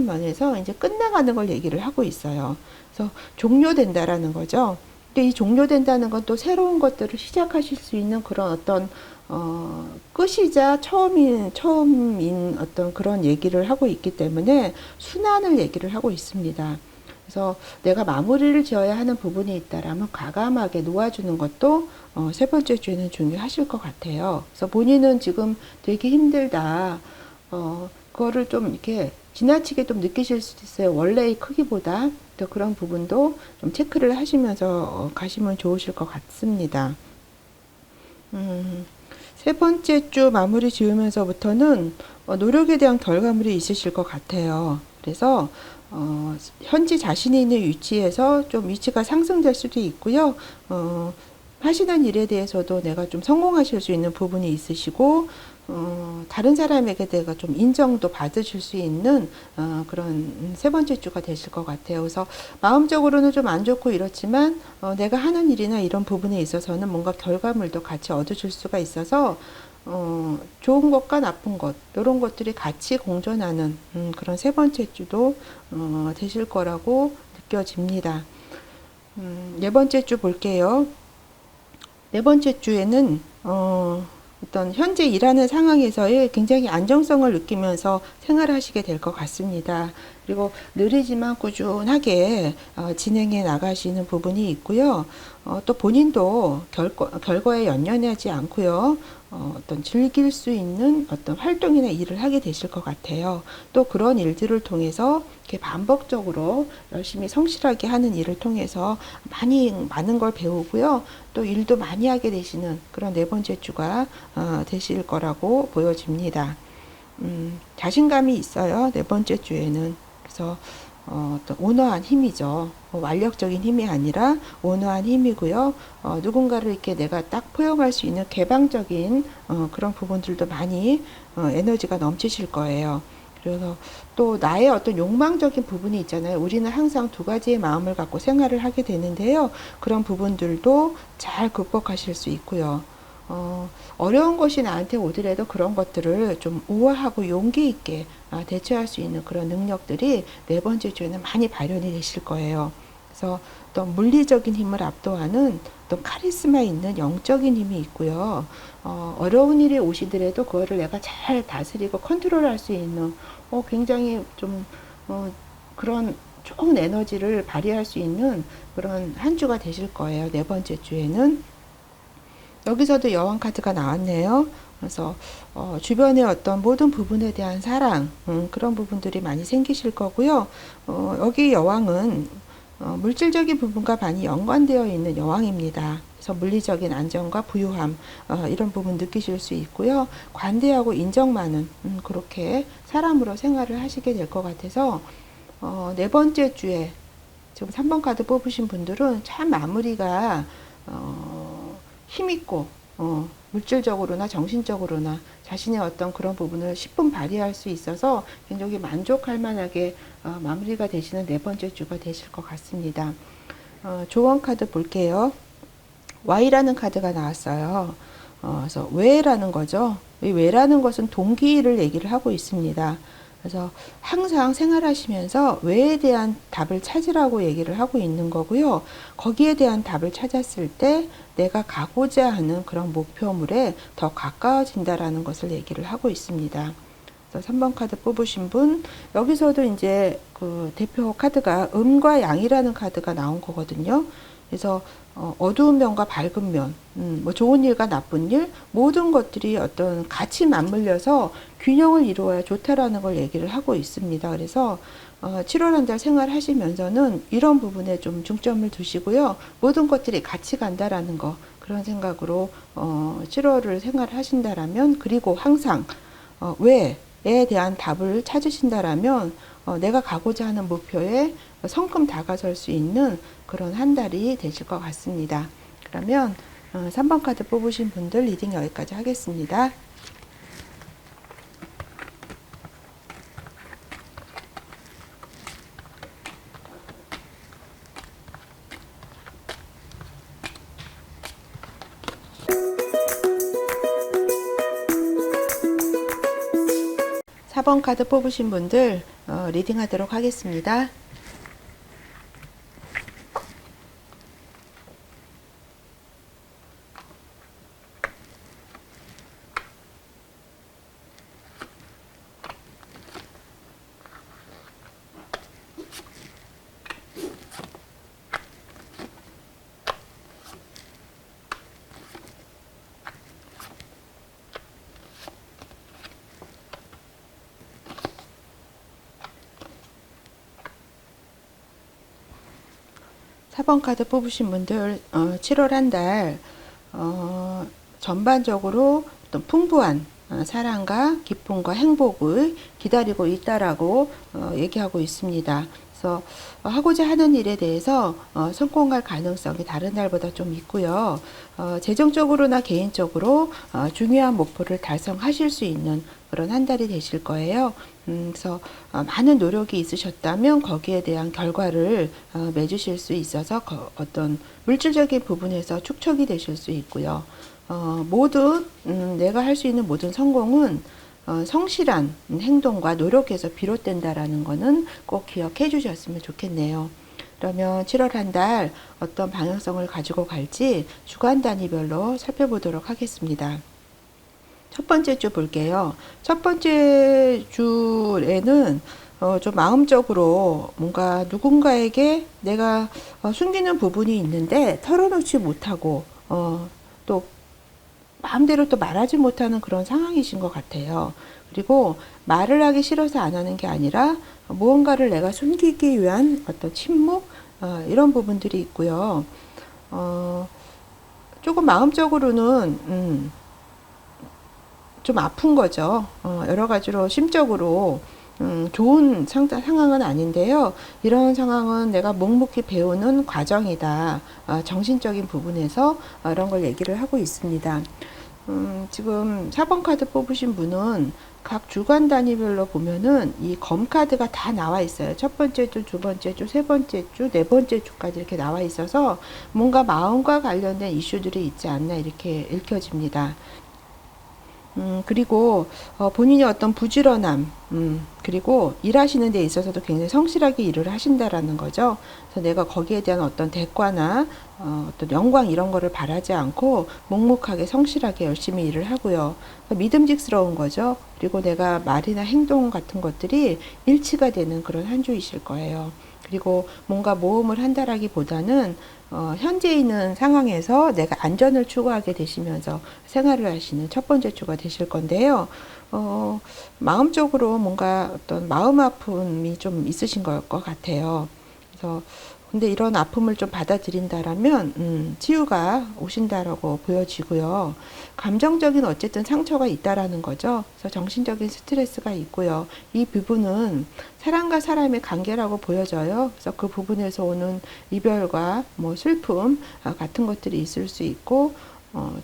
면에서 이제 끝나가는 걸 얘기를 하고 있어요. 그래서 종료된다라는 거죠. 근데 이 종료된다는 건 또 새로운 것들을 시작하실 수 있는 그런 어떤 끝이자 처음인 어떤 그런 얘기를 하고 있기 때문에 순환을 얘기를 하고 있습니다. 그래서 내가 마무리를 지어야 하는 부분이 있다라면 과감하게 놓아주는 것도 세 번째 주에는 중요하실 것 같아요. 그래서 본인은 지금 되게 힘들다. 그거를 좀 이렇게 지나치게 좀 느끼실 수도 있어요. 원래의 크기보다. 또 그런 부분도 좀 체크를 하시면서 가시면 좋으실 것 같습니다. 세 번째 주 마무리 지으면서부터는 노력에 대한 결과물이 있으실 것 같아요. 그래서 현재 자신이 있는 위치에서 좀 위치가 상승될 수도 있고요. 하시는 일에 대해서도 내가 좀 성공하실 수 있는 부분이 있으시고, 다른 사람에게 내가 좀 인정도 받으실 수 있는 그런 세 번째 주가 되실 것 같아요. 그래서 마음적으로는 좀 안 좋고 이렇지만 내가 하는 일이나 이런 부분에 있어서는 뭔가 결과물도 같이 얻으실 수가 있어서 좋은 것과 나쁜 것 이런 것들이 같이 공존하는 그런 세 번째 주도 되실 거라고 느껴집니다. 네 번째 주 볼게요. 네 번째 주에는 어떤 현재 일하는 상황에서의 굉장히 안정성을 느끼면서 생활하시게 될 것 같습니다. 그리고 느리지만 꾸준하게 진행해 나가시는 부분이 있고요. 또 본인도 결과에 연연하지 않고요. 어떤 즐길 수 있는 어떤 활동이나 일을 하게 되실 것 같아요. 또 그런 일들을 통해서 이렇게 반복적으로 열심히 성실하게 하는 일을 통해서 많은 걸 배우고요. 또 일도 많이 하게 되시는 그런 네 번째 주가 되실 거라고 보여집니다. 자신감이 있어요. 네 번째 주에는. 그래서 어떤 온화한 힘이죠. 완력적인 힘이 아니라 온화한 힘이고요. 누군가를 이렇게 내가 딱 포용할 수 있는 개방적인 그런 부분들도 많이 에너지가 넘치실 거예요. 그래서 또 나의 어떤 욕망적인 부분이 있잖아요. 우리는 항상 두 가지의 마음을 갖고 생활을 하게 되는데요. 그런 부분들도 잘 극복하실 수 있고요. 어려운 것이 나한테 오더라도 그런 것들을 좀 우아하고 용기 있게 대처할 수 있는 그런 능력들이 네 번째 주에는 많이 발현이 되실 거예요. 그래서 또 물리적인 힘을 압도하는 또 카리스마 있는 영적인 힘이 있고요. 어려운 일이 오시더라도 그거를 내가 잘 다스리고 컨트롤할 수 있는 굉장히 좀 그런 좋은 에너지를 발휘할 수 있는 그런 한 주가 되실 거예요. 네 번째 주에는. 여기서도 여왕 카드가 나왔네요. 그래서 주변의 어떤 모든 부분에 대한 사랑 그런 부분들이 많이 생기실 거고요. 여기 여왕은 물질적인 부분과 많이 연관되어 있는 여왕입니다. 그래서 물리적인 안정과 부유함 이런 부분 느끼실 수 있고요. 관대하고 인정 많은 그렇게 사람으로 생활을 하시게 될 것 같아서 네 번째 주에 지금 3번 카드 뽑으신 분들은 참 마무리가 힘있고 물질적으로나 정신적으로나 자신의 어떤 그런 부분을 10분 발휘할 수 있어서 굉장히 만족할 만하게 마무리가 되시는 네 번째 주가 되실 것 같습니다. 조언 카드 볼게요. Y라는 카드가 나왔어요. 그래서 왜라는 거죠. 이 왜라는 것은 동기를 얘기를 하고 있습니다. 그래서 항상 생활하시면서 왜에 대한 답을 찾으라고 얘기를 하고 있는 거고요. 거기에 대한 답을 찾았을 때 내가 가고자 하는 그런 목표물에 더 가까워진다라는 것을 얘기를 하고 있습니다. 그래서 3번 카드 뽑으신 분, 여기서도 이제 그 대표 카드가 음과 양이라는 카드가 나온 거거든요. 그래서 어두운 면과 밝은 면, 뭐 좋은 일과 나쁜 일, 모든 것들이 어떤 같이 맞물려서 균형을 이루어야 좋다라는 걸 얘기를 하고 있습니다. 그래서 7월 한 달 생활하시면서는 이런 부분에 좀 중점을 두시고요. 모든 것들이 같이 간다라는 거, 그런 생각으로 7월을 생활하신다라면, 그리고 항상 왜에 대한 답을 찾으신다라면 내가 가고자 하는 목표에 성큼 다가설 수 있는 그런 한 달이 되실 것 같습니다. 그러면 3번 카드 뽑으신 분들 리딩 여기까지 하겠습니다. 4번 카드 뽑으신 분들 리딩 하도록 하겠습니다. 4번 카드 뽑으신 분들 7월 한 달 전반적으로 어떤 풍부한 사랑과 기쁨과 행복을 기다리고 있다라고 얘기하고 있습니다. 그래서 하고자 하는 일에 대해서 성공할 가능성이 다른 날보다 좀 있고요. 재정적으로나 개인적으로 중요한 목표를 달성하실 수 있는 그런 한 달이 되실 거예요. 그래서 많은 노력이 있으셨다면 거기에 대한 결과를 맺으실 수 있어서 어떤 물질적인 부분에서 축적이 되실 수 있고요. 모든 내가 할 수 있는 모든 성공은 성실한 행동과 노력에서 비롯된다라는 거는 꼭 기억해 주셨으면 좋겠네요. 그러면 7월 한 달 어떤 방향성을 가지고 갈지 주간 단위별로 살펴보도록 하겠습니다. 첫 번째 주 볼게요. 첫 번째 주에는 좀 마음적으로 뭔가 누군가에게 내가 숨기는 부분이 있는데 털어놓지 못하고 또 마음대로 또 말하지 못하는 그런 상황이신 것 같아요. 그리고 말을 하기 싫어서 안 하는 게 아니라 무언가를 내가 숨기기 위한 어떤 침묵, 이런 부분들이 있고요. 조금 마음적으로는 좀 아픈 거죠. 여러 가지로 심적으로 좋은 상황은 아닌데요. 이런 상황은 내가 묵묵히 배우는 과정이다. 정신적인 부분에서 이런 걸 얘기를 하고 있습니다. 지금 4번 카드 뽑으신 분은 각 주간 단위별로 보면은 이 검 카드가 다 나와 있어요. 첫 번째 주, 두 번째 주, 세 번째 주, 네 번째 주까지 이렇게 나와 있어서 뭔가 마음과 관련된 이슈들이 있지 않나 이렇게 읽혀집니다. 그리고 본인이 어떤 부지런함, 그리고 일하시는 데 있어서도 굉장히 성실하게 일을 하신다라는 거죠. 그래서 내가 거기에 대한 어떤 대가나 어떤 영광 이런 거를 바라지 않고 묵묵하게 성실하게 열심히 일을 하고요. 그러니까 믿음직스러운 거죠. 그리고 내가 말이나 행동 같은 것들이 일치가 되는 그런 한 주이실 거예요. 그리고 뭔가 모험을 한다라기보다는 현재 있는 상황에서 내가 안전을 추구하게 되시면서 생활을 하시는 첫 번째 주가 되실 건데요. 마음적으로 뭔가 어떤 마음 아픔이 좀 있으신 것 같아요. 그래서 근데 이런 아픔을 좀 받아들인다라면 치유가 오신다라고 보여지고요. 감정적인 어쨌든 상처가 있다라는 거죠. 그래서 정신적인 스트레스가 있고요. 이 부분은 사람과 사람의 관계라고 보여져요. 그래서 그 부분에서 오는 이별과 뭐 슬픔 같은 것들이 있을 수 있고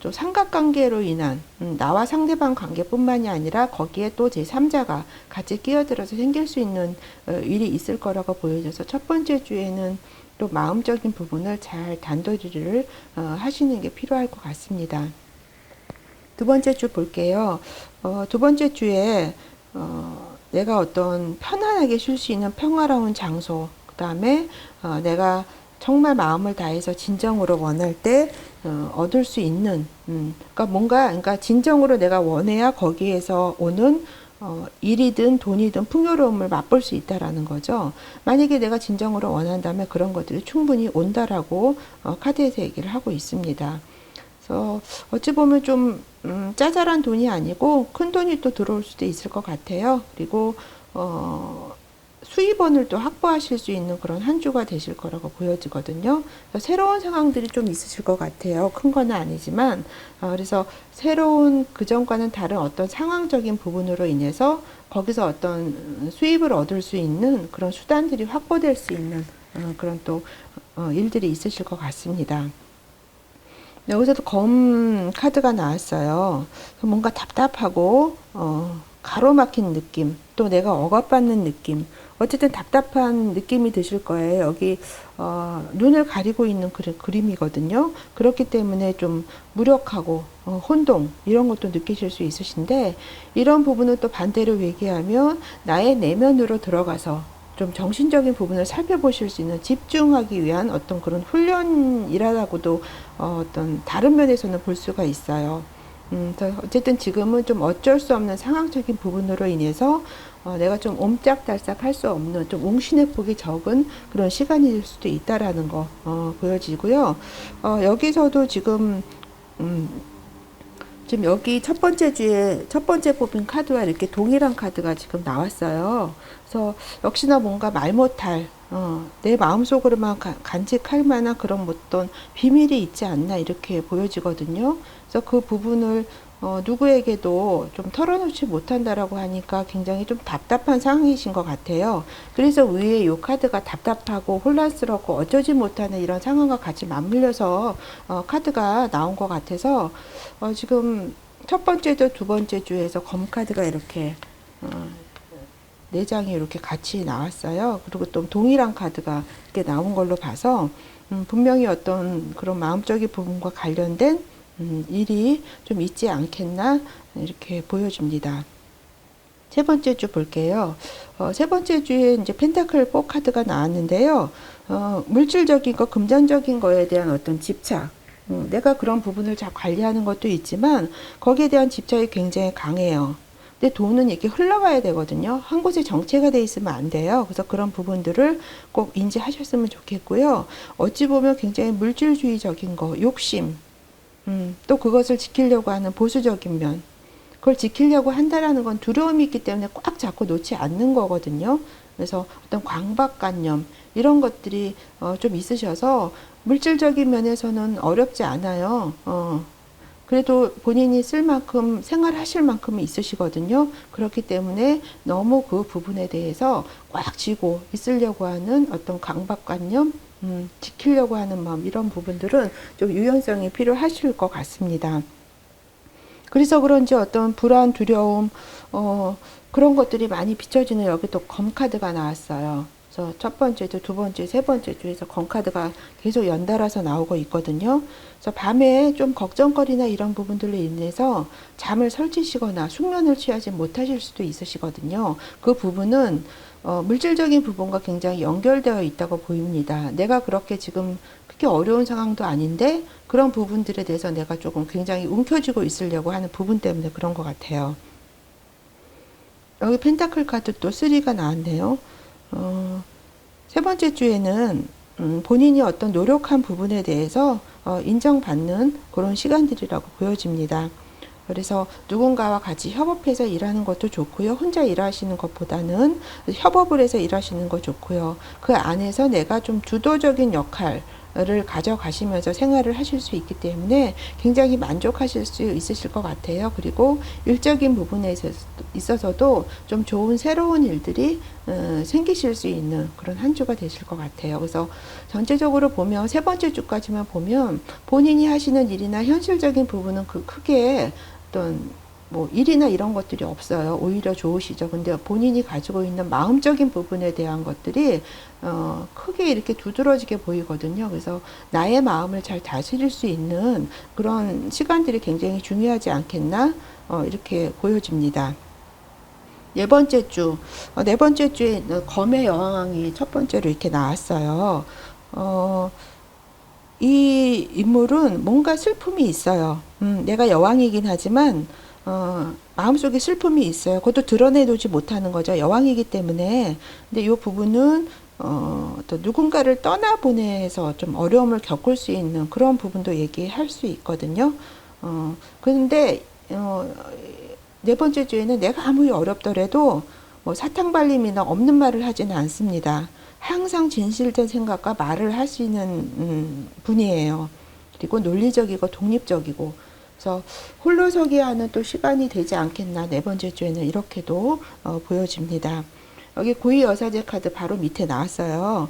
좀 삼각관계로 인한 나와 상대방 관계뿐만이 아니라 거기에 또 제3자가 같이 끼어들어서 생길 수 있는 일이 있을 거라고 보여져서 첫 번째 주에는 또 마음적인 부분을 잘 단도리를 하시는 게 필요할 것 같습니다. 두 번째 주 볼게요. 두 번째 주에 내가 어떤 편안하게 쉴 수 있는 평화로운 장소, 그 다음에 내가 정말 마음을 다해서 진정으로 원할 때 얻을 수 있는, 그러니까 진정으로 내가 원해야 거기에서 오는 일이든 돈이든 풍요로움을 맛볼 수 있다라는 거죠. 만약에 내가 진정으로 원한다면 그런 것들이 충분히 온다라고 카드에서 얘기를 하고 있습니다. 그래서 어찌 보면 좀 짜잘한 돈이 아니고 큰 돈이 또 들어올 수도 있을 것 같아요. 그리고 수입원을 또 확보하실 수 있는 그런 한 주가 되실 거라고 보여지거든요. 새로운 상황들이 좀 있으실 것 같아요. 큰 건 아니지만 그래서 새로운 그전과는 다른 어떤 상황적인 부분으로 인해서 거기서 어떤 수입을 얻을 수 있는 그런 수단들이 확보될 수 있는 그런 또 일들이 있으실 것 같습니다. 여기서도 검 카드가 나왔어요. 뭔가 답답하고 가로막힌 느낌, 또 내가 억압받는 느낌, 어쨌든 답답한 느낌이 드실 거예요. 여기 눈을 가리고 있는 그림이거든요. 그렇기 때문에 좀 무력하고 혼동 이런 것도 느끼실 수 있으신데, 이런 부분은 또 반대로 얘기하면 나의 내면으로 들어가서 좀 정신적인 부분을 살펴보실 수 있는, 집중하기 위한 어떤 그런 훈련이라고도 어떤 다른 면에서는 볼 수가 있어요. 어쨌든 지금은 좀 어쩔 수 없는 상황적인 부분으로 인해서 내가 좀 옴짝달싹 할 수 없는, 좀 웅신의 폭이 적은 그런 시간일 수도 있다라는 거 보여지고요. 여기서도 지금 여기 첫 번째 주에 첫 번째 뽑힌 카드와 이렇게 동일한 카드가 지금 나왔어요. 그래서 역시나 뭔가 말 못할 내 마음속으로만 간직할 만한 그런 어떤 비밀이 있지 않나 이렇게 보여지거든요. 그래서 그 부분을 누구에게도 좀 털어놓지 못한다라고 하니까 굉장히 좀 답답한 상황이신 것 같아요. 그래서 위에 이 카드가 답답하고 혼란스럽고 어쩌지 못하는 이런 상황과 같이 맞물려서 카드가 나온 것 같아서 지금 첫 번째 주, 두 번째 주에서 검 카드가 이렇게 네 장이 이렇게 같이 나왔어요. 그리고 또 동일한 카드가 이렇게 나온 걸로 봐서 분명히 어떤 그런 마음적인 부분과 관련된 일이 좀 있지 않겠나 이렇게 보여집니다. 세 번째 주 볼게요. 세 번째 주에 이제 펜타클 4 카드가 나왔는데요. 물질적인 거, 금전적인 거에 대한 어떤 집착, 내가 그런 부분을 잘 관리하는 것도 있지만 거기에 대한 집착이 굉장히 강해요. 근데 돈은 이렇게 흘러가야 되거든요. 한 곳에 정체가 돼 있으면 안 돼요. 그래서 그런 부분들을 꼭 인지하셨으면 좋겠고요. 어찌 보면 굉장히 물질주의적인 거, 욕심, 또 그것을 지키려고 하는 보수적인 면, 그걸 지키려고 한다라는 건 두려움이 있기 때문에 꽉 잡고 놓지 않는 거거든요. 그래서 어떤 강박관념 이런 것들이 좀 있으셔서 물질적인 면에서는 어렵지 않아요. 그래도 본인이 쓸 만큼 생활하실 만큼은 있으시거든요. 그렇기 때문에 너무 그 부분에 대해서 꽉 쥐고 있으려고 하는 어떤 강박관념, 지키려고 하는 마음 이런 부분들은 좀 유연성이 필요하실 것 같습니다. 그래서 그런지 어떤 불안, 두려움, 그런 것들이 많이 비춰지는 여기 또 검카드가 나왔어요. 그래서 첫 번째 주, 두 번째, 세 번째 주에서 검카드가 계속 연달아서 나오고 있거든요. 그래서 밤에 좀 걱정거리나 이런 부분들로 인해서 잠을 설치시거나 숙면을 취하지 못하실 수도 있으시거든요. 그 부분은 물질적인 부분과 굉장히 연결되어 있다고 보입니다. 내가 그렇게 지금 그렇게 어려운 상황도 아닌데 그런 부분들에 대해서 내가 조금 굉장히 움켜쥐고 있으려고 하는 부분 때문에 그런 것 같아요. 여기 펜타클 카드 또 3가 나왔네요. 세 번째 주에는 본인이 어떤 노력한 부분에 대해서 인정받는 그런 시간들이라고 보여집니다. 그래서 누군가와 같이 협업해서 일하는 것도 좋고요. 혼자 일하시는 것보다는 협업을 해서 일하시는 거 좋고요. 그 안에서 내가 좀 주도적인 역할을 가져가시면서 생활을 하실 수 있기 때문에 굉장히 만족하실 수 있으실 것 같아요. 그리고 일적인 부분에 있어서도 좀 좋은 새로운 일들이 생기실 수 있는 그런 한 주가 되실 것 같아요. 그래서 전체적으로 보면 세 번째 주까지만 보면 본인이 하시는 일이나 현실적인 부분은 그 크게 어떤 뭐 일이나 이런 것들이 없어요. 오히려 좋으시죠. 근데 본인이 가지고 있는 마음적인 부분에 대한 것들이 크게 이렇게 두드러지게 보이거든요. 그래서 나의 마음을 잘 다스릴 수 있는 그런 시간들이 굉장히 중요하지 않겠나 이렇게 보여집니다. 네 번째 주, 네 번째 주에 검의 여왕이 첫 번째로 이렇게 나왔어요. 이 인물은 뭔가 슬픔이 있어요. 내가 여왕이긴 하지만 마음속에 슬픔이 있어요. 그것도 드러내놓지 못하는 거죠. 여왕이기 때문에. 근데 이 부분은 또 누군가를 떠나보내서 좀 어려움을 겪을 수 있는 그런 부분도 얘기할 수 있거든요. 그런데 네 번째 주에는 내가 아무리 어렵더라도 뭐 사탕발림이나 없는 말을 하지는 않습니다. 항상 진실된 생각과 말을 하시는 분이에요. 그리고 논리적이고 독립적이고 그래서 홀로서기 하는 또 시간이 되지 않겠나 네 번째 주에는 이렇게도 보여집니다. 여기 고위여사제 카드 바로 밑에 나왔어요.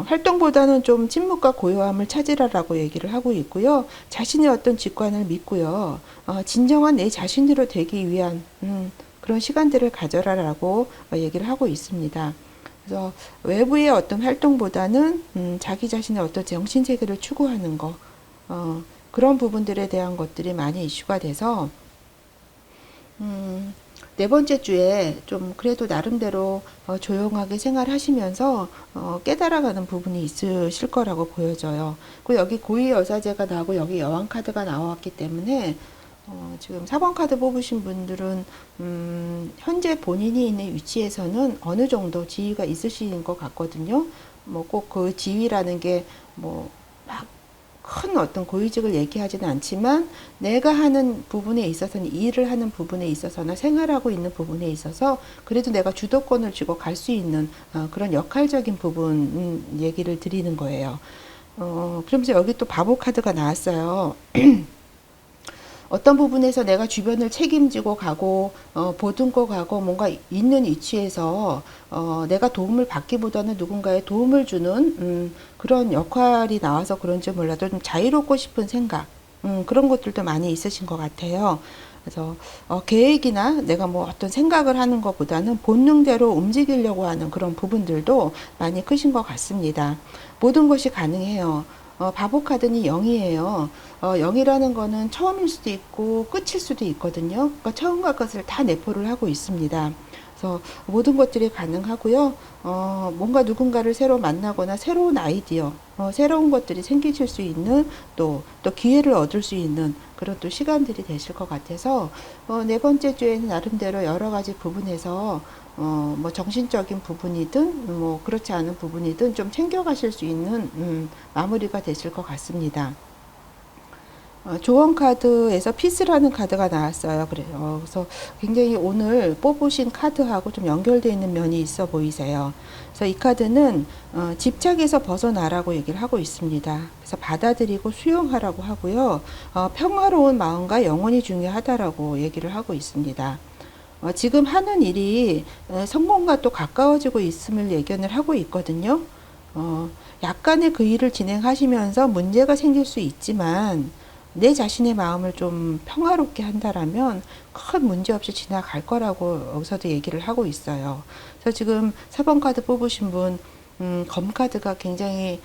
활동보다는 좀 침묵과 고요함을 찾으라라고 얘기를 하고 있고요. 자신의 어떤 직관을 믿고요. 진정한 내 자신으로 되기 위한 그런 시간들을 가져라라고 얘기를 하고 있습니다. 그래서 외부의 어떤 활동보다는 자기 자신의 어떤 정신세계를 추구하는 거 그런 부분들에 대한 것들이 많이 이슈가 돼서 네 번째 주에 좀 그래도 나름대로 조용하게 생활하시면서 깨달아가는 부분이 있으실 거라고 보여져요. 그리고 여기 고위 여사제가 나오고 여기 여왕 카드가 나왔기 때문에 지금 4번 카드 뽑으신 분들은 현재 본인이 있는 위치에서는 어느 정도 지위가 있으신 것 같거든요. 뭐 꼭 그 지위라는 게뭐 큰 어떤 고위직을 얘기하지는 않지만 내가 하는 부분에 있어서는 일을 하는 부분에 있어서나 생활하고 있는 부분에 있어서 그래도 내가 주도권을 쥐고 갈 수 있는 그런 역할적인 부분 얘기를 드리는 거예요. 그러면서 여기 또 바보 카드가 나왔어요. 어떤 부분에서 내가 주변을 책임지고 가고 보듬고 가고 뭔가 있는 위치에서 내가 도움을 받기보다는 누군가의 도움을 주는 그런 역할이 나와서 그런지 몰라도 좀 자유롭고 싶은 생각 그런 것들도 많이 있으신 것 같아요. 그래서 계획이나 내가 뭐 어떤 생각을 하는 것보다는 본능대로 움직이려고 하는 그런 부분들도 많이 크신 것 같습니다. 모든 것이 가능해요. 바보 카드는 0이에요. 0이라는 거는 처음일 수도 있고 끝일 수도 있거든요. 그러니까 처음과 끝을 다 내포를 하고 있습니다. 그래서 모든 것들이 가능하고요. 뭔가 누군가를 새로 만나거나 새로운 아이디어, 새로운 것들이 생기실 수 있는 또 기회를 얻을 수 있는 그런 또 시간들이 되실 것 같아서 네 번째 주에는 나름대로 여러 가지 부분에서 뭐 정신적인 부분이든 뭐 그렇지 않은 부분이든 좀 챙겨가실 수 있는 마무리가 되실 것 같습니다. 조언 카드에서 피스라는 카드가 나왔어요. 그래요. 그래서 굉장히 오늘 뽑으신 카드하고 좀 연결되어 있는 면이 있어 보이세요. 그래서 이 카드는 집착에서 벗어나라고 얘기를 하고 있습니다. 그래서 받아들이고 수용하라고 하고요. 평화로운 마음과 영혼이 중요하다라고 얘기를 하고 있습니다. 지금 하는 일이 성공과 또 가까워지고 있음을 예견을 하고 있거든요. 약간의 그 일을 진행하시면서 문제가 생길 수 있지만 내 자신의 마음을 좀 평화롭게 한다라면 큰 문제 없이 지나갈 거라고 여기서도 얘기를 하고 있어요. 그래서 지금 4번 카드 뽑으신 분, 검카드가 굉장히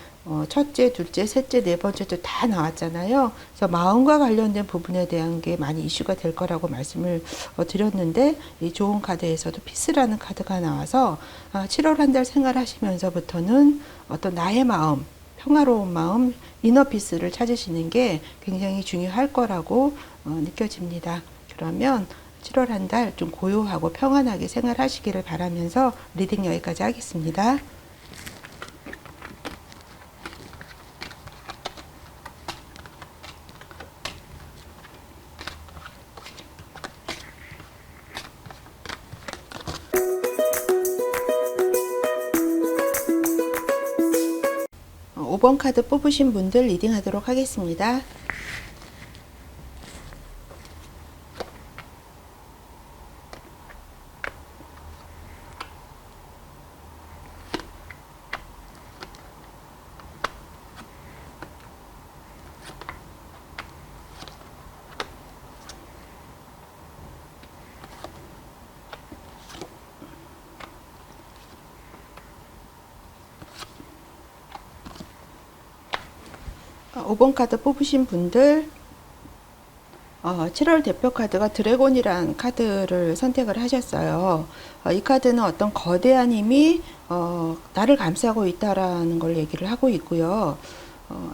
첫째, 둘째, 셋째, 네 번째도 다 나왔잖아요. 그래서 마음과 관련된 부분에 대한 게 많이 이슈가 될 거라고 말씀을 드렸는데 이 좋은 카드에서도 피스라는 카드가 나와서 7월 한 달 생활하시면서부터는 어떤 나의 마음, 평화로운 마음, 이너피스를 찾으시는 게 굉장히 중요할 거라고 느껴집니다. 그러면 7월 한 달 좀 고요하고 평안하게 생활하시기를 바라면서 리딩 여기까지 하겠습니다. 5번 카드 뽑으신 분들 리딩 하도록 하겠습니다. 5번 카드 뽑으신 분들 7월 대표 카드가 드래곤이란 카드를 선택을 하셨어요. 이 카드는 어떤 거대한 힘이 나를 감싸고 있다라는 걸 얘기를 하고 있고요.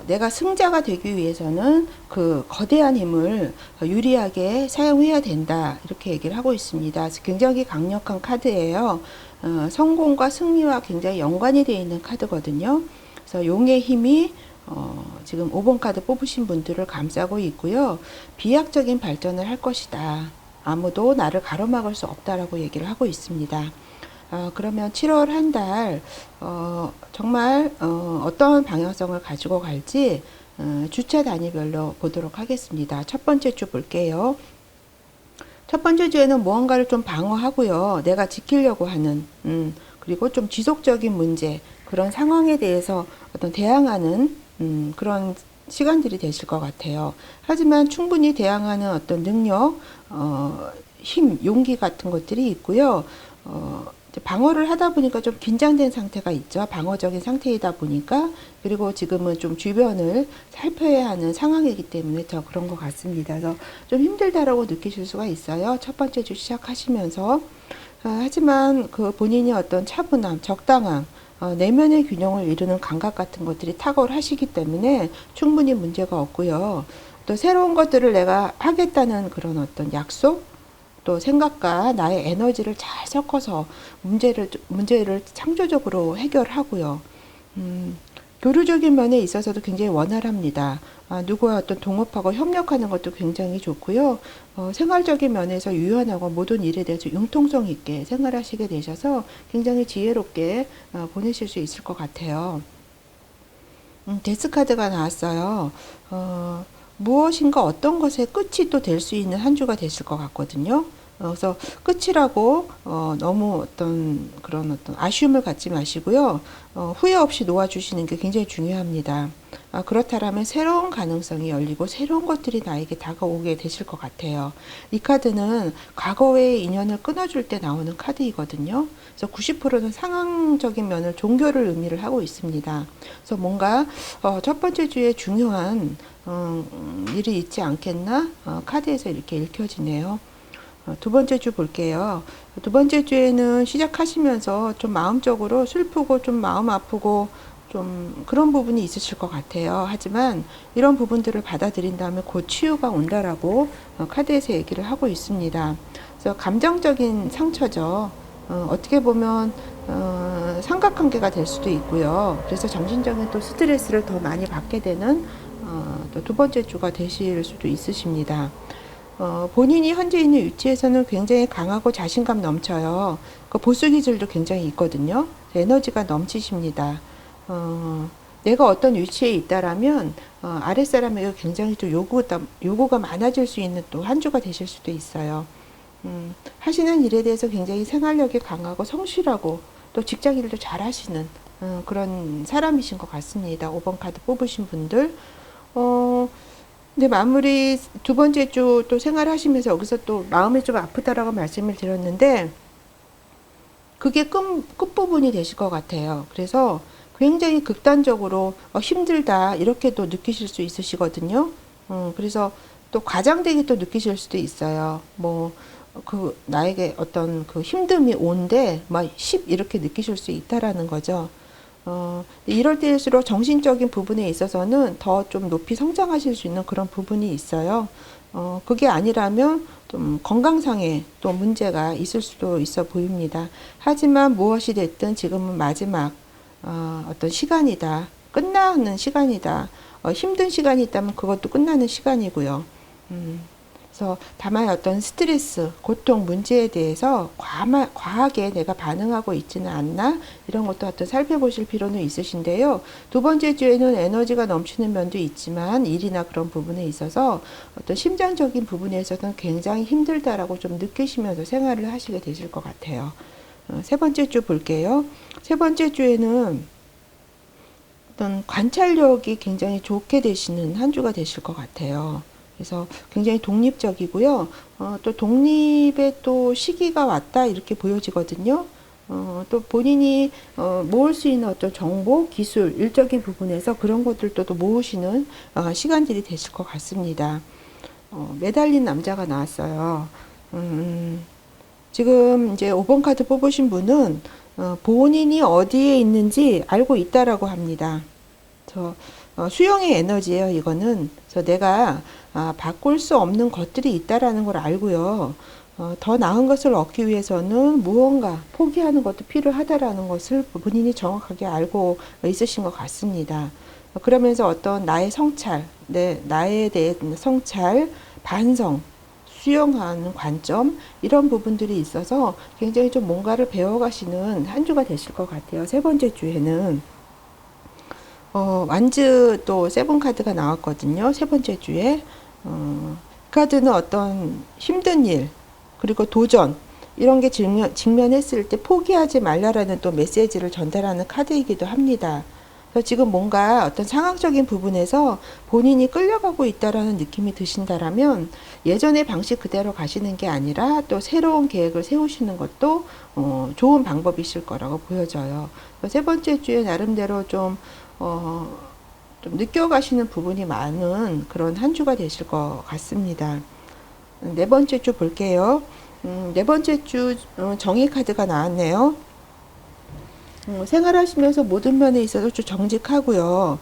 내가 승자가 되기 위해서는 그 거대한 힘을 유리하게 사용해야 된다 이렇게 얘기를 하고 있습니다. 굉장히 강력한 카드예요. 성공과 승리와 굉장히 연관이 되어 있는 카드거든요. 그래서 용의 힘이 지금 5번 카드 뽑으신 분들을 감싸고 있고요. 비약적인 발전을 할 것이다. 아무도 나를 가로막을 수 없다라고 얘기를 하고 있습니다. 그러면 7월 한 달 정말 어떤 방향성을 가지고 갈지 주차 단위별로 보도록 하겠습니다. 첫 번째 주 볼게요. 첫 번째 주에는 무언가를 좀 방어하고요. 내가 지키려고 하는 그리고 좀 지속적인 문제 그런 상황에 대해서 어떤 대항하는 그런 시간들이 되실 것 같아요. 하지만 충분히 대항하는 어떤 능력, 힘, 용기 같은 것들이 있고요. 방어를 하다 보니까 좀 긴장된 상태가 있죠. 방어적인 상태이다 보니까. 그리고 지금은 좀 주변을 살펴야 하는 상황이기 때문에 더 그런 것 같습니다. 그래서 좀 힘들다라고 느끼실 수가 있어요. 첫 번째 주 시작하시면서. 하지만 그 본인이 어떤 차분함, 적당함, 내면의 균형을 이루는 감각 같은 것들이 탁월하시기 때문에 충분히 문제가 없고요. 또 새로운 것들을 내가 하겠다는 그런 어떤 약속, 또 생각과 나의 에너지를 잘 섞어서 문제를 창조적으로 해결하고요. 교류적인 면에 있어서도 굉장히 원활합니다. 누구와 어떤 동업하고 협력하는 것도 굉장히 좋고요. 생활적인 면에서 유연하고 모든 일에 대해서 융통성 있게 생활하시게 되셔서 굉장히 지혜롭게 보내실 수 있을 것 같아요. 데스 카드가 나왔어요. 무엇인가 어떤 것의 끝이 또 될 수 있는 한 주가 되실 것 같거든요. 그래서 끝이라고 너무 어떤 그런 어떤 아쉬움을 갖지 마시고요. 후회 없이 놓아주시는 게 굉장히 중요합니다. 그렇다면 새로운 가능성이 열리고 새로운 것들이 나에게 다가오게 되실 것 같아요. 이 카드는 과거의 인연을 끊어줄 때 나오는 카드이거든요. 그래서 90%는 상황적인 면을 종교를 의미를 하고 있습니다. 그래서 뭔가 첫 번째 주에 중요한 일이 있지 않겠나? 카드에서 이렇게 읽혀지네요. 두 번째 주 볼게요. 두 번째 주에는 시작하시면서 좀 마음적으로 슬프고 좀 마음 아프고 좀 그런 부분이 있으실 것 같아요. 하지만 이런 부분들을 받아들인다면 곧 치유가 온다라고 카드에서 얘기를 하고 있습니다. 그래서 감정적인 상처죠. 어떻게 보면 삼각관계가 될 수도 있고요. 그래서 정신적인 또 스트레스를 더 많이 받게 되는 또 두 번째 주가 되실 수도 있으십니다. 본인이 현재 있는 위치에서는 굉장히 강하고 자신감 넘쳐요. 그 보수 기질도 굉장히 있거든요. 에너지가 넘치십니다. 내가 어떤 위치에 있다라면 아랫사람에게 굉장히 또 요구가 많아질 수 있는 또 한 주가 되실 수도 있어요. 하시는 일에 대해서 굉장히 생활력이 강하고 성실하고 또 직장 일도 잘 하시는 그런 사람이신 것 같습니다. 5번 카드 뽑으신 분들. 근데 마무리 두 번째 주 또 생활하시면서 여기서 또 마음이 좀 아프다라고 말씀을 드렸는데 그게 끝부분이 되실 것 같아요. 그래서 굉장히 극단적으로 힘들다 이렇게 또 느끼실 수 있으시거든요. 그래서 또 과장되게 또 느끼실 수도 있어요. 뭐 그 나에게 어떤 그 힘듦이 온데 막 10 이렇게 느끼실 수 있다라는 거죠. 이럴 때일수록 정신적인 부분에 있어서는 더 좀 높이 성장하실 수 있는 그런 부분이 있어요. 그게 아니라면 좀 건강상의 또 문제가 있을 수도 있어 보입니다. 하지만 무엇이 됐든 지금은 마지막 어떤 시간이다. 끝나는 시간이다. 힘든 시간이 있다면 그것도 끝나는 시간이고요. 그래서 다만 어떤 스트레스, 고통, 문제에 대해서 과하게 내가 반응하고 있지는 않나 이런 것도 어떤 살펴보실 필요는 있으신데요. 두 번째 주에는 에너지가 넘치는 면도 있지만 일이나 그런 부분에 있어서 어떤 심장적인 부분에 있어서는 굉장히 힘들다라고 좀 느끼시면서 생활을 하시게 되실 것 같아요. 세 번째 주 볼게요. 세 번째 주에는 어떤 관찰력이 굉장히 좋게 되시는 한 주가 되실 것 같아요. 그래서 굉장히 독립적이고요. 또 독립의 또 시기가 왔다 이렇게 보여지거든요. 또 본인이 모을 수 있는 어떤 정보, 기술, 일적인 부분에서 그런 것들도 또 모으시는 시간들이 되실 것 같습니다. 매달린 남자가 나왔어요. 지금 이제 5번 카드 뽑으신 분은 본인이 어디에 있는지 알고 있다라고 합니다. 수용의 에너지예요, 이거는. 그래서 내가 바꿀 수 없는 것들이 있다라는 걸 알고요. 더 나은 것을 얻기 위해서는 무언가 포기하는 것도 필요하다라는 것을 본인이 정확하게 알고 있으신 것 같습니다. 그러면서 어떤 나의 성찰, 나에 대한 성찰, 반성, 수용하는 관점 이런 부분들이 있어서 굉장히 좀 뭔가를 배워가시는 한 주가 되실 것 같아요. 세 번째 주에는 완즈 또 세븐 카드가 나왔거든요. 세 번째 주에 카드는 어떤 힘든 일 그리고 도전 이런 게 직면했을 때 포기하지 말라라는 또 메시지를 전달하는 카드이기도 합니다. 그래서 지금 뭔가 어떤 상황적인 부분에서 본인이 끌려가고 있다라는 느낌이 드신다라면 예전의 방식 그대로 가시는 게 아니라 또 새로운 계획을 세우시는 것도 좋은 방법이실 거라고 보여져요. 세 번째 주에 나름대로 좀 느껴가시는 부분이 많은 그런 한 주가 되실 것 같습니다. 네 번째 주 볼게요. 네 번째 주 정의 카드가 나왔네요. 생활하시면서 모든 면에 있어서 좀 정직하고요.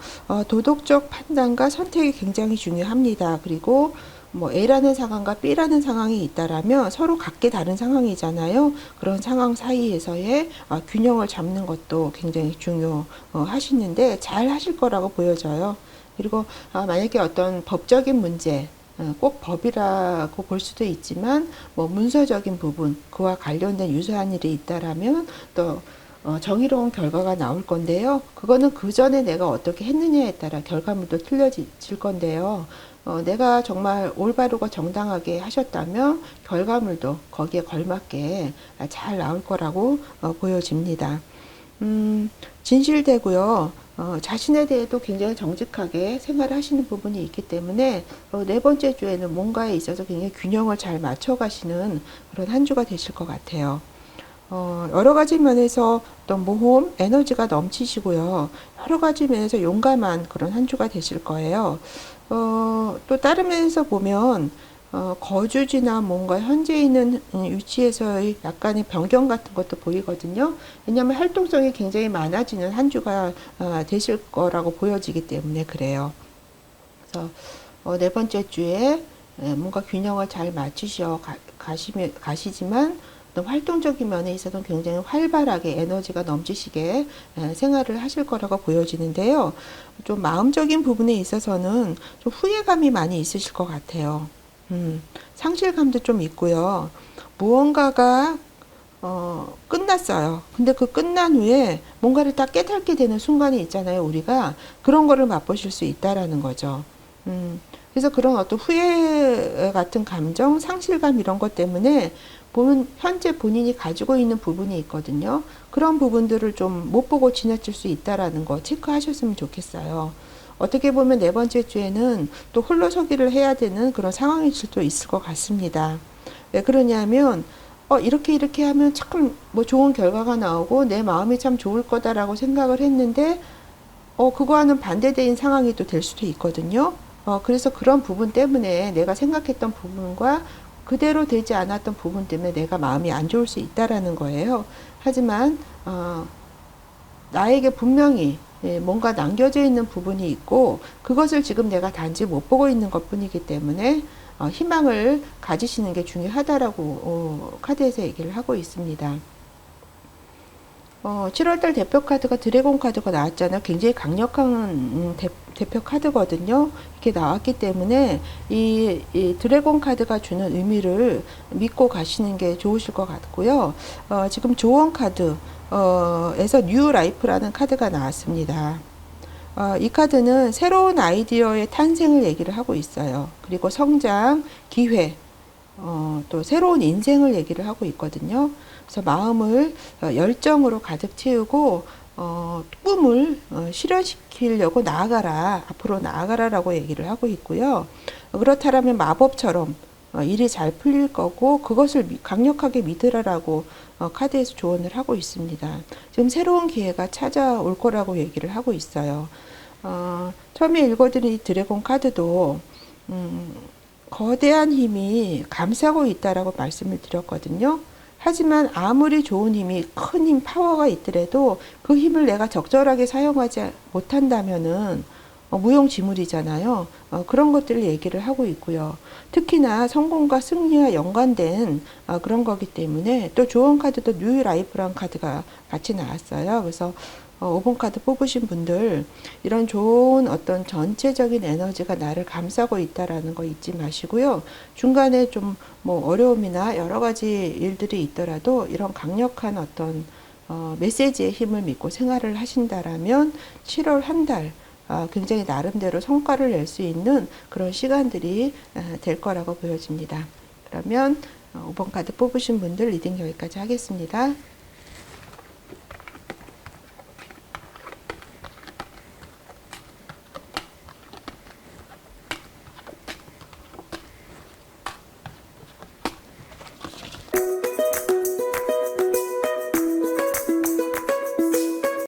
도덕적 판단과 선택이 굉장히 중요합니다. 그리고 뭐 A라는 상황과 B라는 상황이 있다라면 서로 각기 다른 상황이잖아요. 그런 상황 사이에서의 균형을 잡는 것도 굉장히 중요하시는데 잘 하실 거라고 보여져요. 그리고 만약에 어떤 법적인 문제 꼭 법이라고 볼 수도 있지만 뭐 문서적인 부분 그와 관련된 유사한 일이 있다라면 또 정의로운 결과가 나올 건데요. 그거는 그 전에 내가 어떻게 했느냐에 따라 결과물도 틀려질 건데요. 내가 정말 올바르고 정당하게 하셨다면 결과물도 거기에 걸맞게 잘 나올 거라고 보여집니다. 진실되고요. 자신에 대해도 굉장히 정직하게 생활하시는 부분이 있기 때문에 네 번째 주에는 뭔가에 있어서 굉장히 균형을 잘 맞춰가시는 그런 한 주가 되실 것 같아요. 여러 가지 면에서 어떤 모험, 에너지가 넘치시고요. 여러 가지 면에서 용감한 그런 한 주가 되실 거예요. 또 다른 면에서 보면 거주지나 뭔가 현재 있는 위치에서의 약간의 변경 같은 것도 보이거든요. 왜냐하면 활동성이 굉장히 많아지는 한 주가 되실 거라고 보여지기 때문에 그래요. 그래서 네 번째 주에 뭔가 균형을 잘 맞추셔 가시지만 또 활동적인 면에 있어서는 굉장히 활발하게 에너지가 넘치시게 생활을 하실 거라고 보여지는데요. 좀 마음적인 부분에 있어서는 좀 후회감이 많이 있으실 것 같아요. 상실감도 좀 있고요. 무언가가 끝났어요. 근데 그 끝난 후에 뭔가를 딱 깨닫게 되는 순간이 있잖아요. 우리가 그런 거를 맛보실 수 있다라는 거죠. 그래서 그런 어떤 후회 같은 감정, 상실감 이런 것 때문에 보면 현재 본인이 가지고 있는 부분이 있거든요. 그런 부분들을 좀 못 보고 지나칠 수 있다라는 거 체크하셨으면 좋겠어요. 어떻게 보면 네 번째 주에는 또 홀로서기를 해야 되는 그런 상황일 수도 있을 것 같습니다. 왜 그러냐면 이렇게 하면 참 뭐 좋은 결과가 나오고 내 마음이 참 좋을 거다라고 생각을 했는데 그거와는 반대되는 상황이 또 될 수도 있거든요. 그래서 그런 부분 때문에 내가 생각했던 부분과 그대로 되지 않았던 부분 때문에 내가 마음이 안 좋을 수 있다라는 거예요. 하지만 나에게 분명히 뭔가 남겨져 있는 부분이 있고 그것을 지금 내가 단지 못 보고 있는 것 뿐이기 때문에 희망을 가지시는 게 중요하다라고 카드에서 얘기를 하고 있습니다. 7월달 대표 카드가 드래곤 카드가 나왔잖아요. 굉장히 강력한 대표 카드거든요. 이렇게 나왔기 때문에 이 드래곤 카드가 주는 의미를 믿고 가시는 게 좋으실 것 같고요. 지금 조언 카드 에서 뉴 라이프라는 카드가 나왔습니다. 이 카드는 새로운 아이디어의 탄생을 얘기를 하고 있어요. 그리고 성장, 기회, 또 새로운 인생을 얘기를 하고 있거든요. 그래서 마음을 열정으로 가득 채우고 꿈을 실현시키려고 나아가라, 앞으로 나아가라라고 얘기를 하고 있고요. 그렇다면 마법처럼 일이 잘 풀릴 거고 그것을 강력하게 믿으라라고 카드에서 조언을 하고 있습니다. 지금 새로운 기회가 찾아올 거라고 얘기를 하고 있어요. 처음에 읽어드린 이 드래곤 카드도 거대한 힘이 감싸고 있다라고 말씀을 드렸거든요. 하지만 아무리 좋은 힘이 큰 힘, 파워가 있더라도 그 힘을 내가 적절하게 사용하지 못한다면은 무용지물이잖아요. 그런 것들을 얘기를 하고 있고요. 특히나 성공과 승리와 연관된 그런 거기 때문에 또 조언 카드도 뉴 라이프란 카드가 같이 나왔어요. 그래서 5번 카드 뽑으신 분들 이런 좋은 어떤 전체적인 에너지가 나를 감싸고 있다라는 거 잊지 마시고요. 중간에 좀 뭐 어려움이나 여러 가지 일들이 있더라도 이런 강력한 어떤 메시지의 힘을 믿고 생활을 하신다라면 7월 한 달 굉장히 나름대로 성과를 낼 수 있는 그런 시간들이 될 거라고 보여집니다. 그러면 5번 카드 뽑으신 분들 리딩 여기까지 하겠습니다.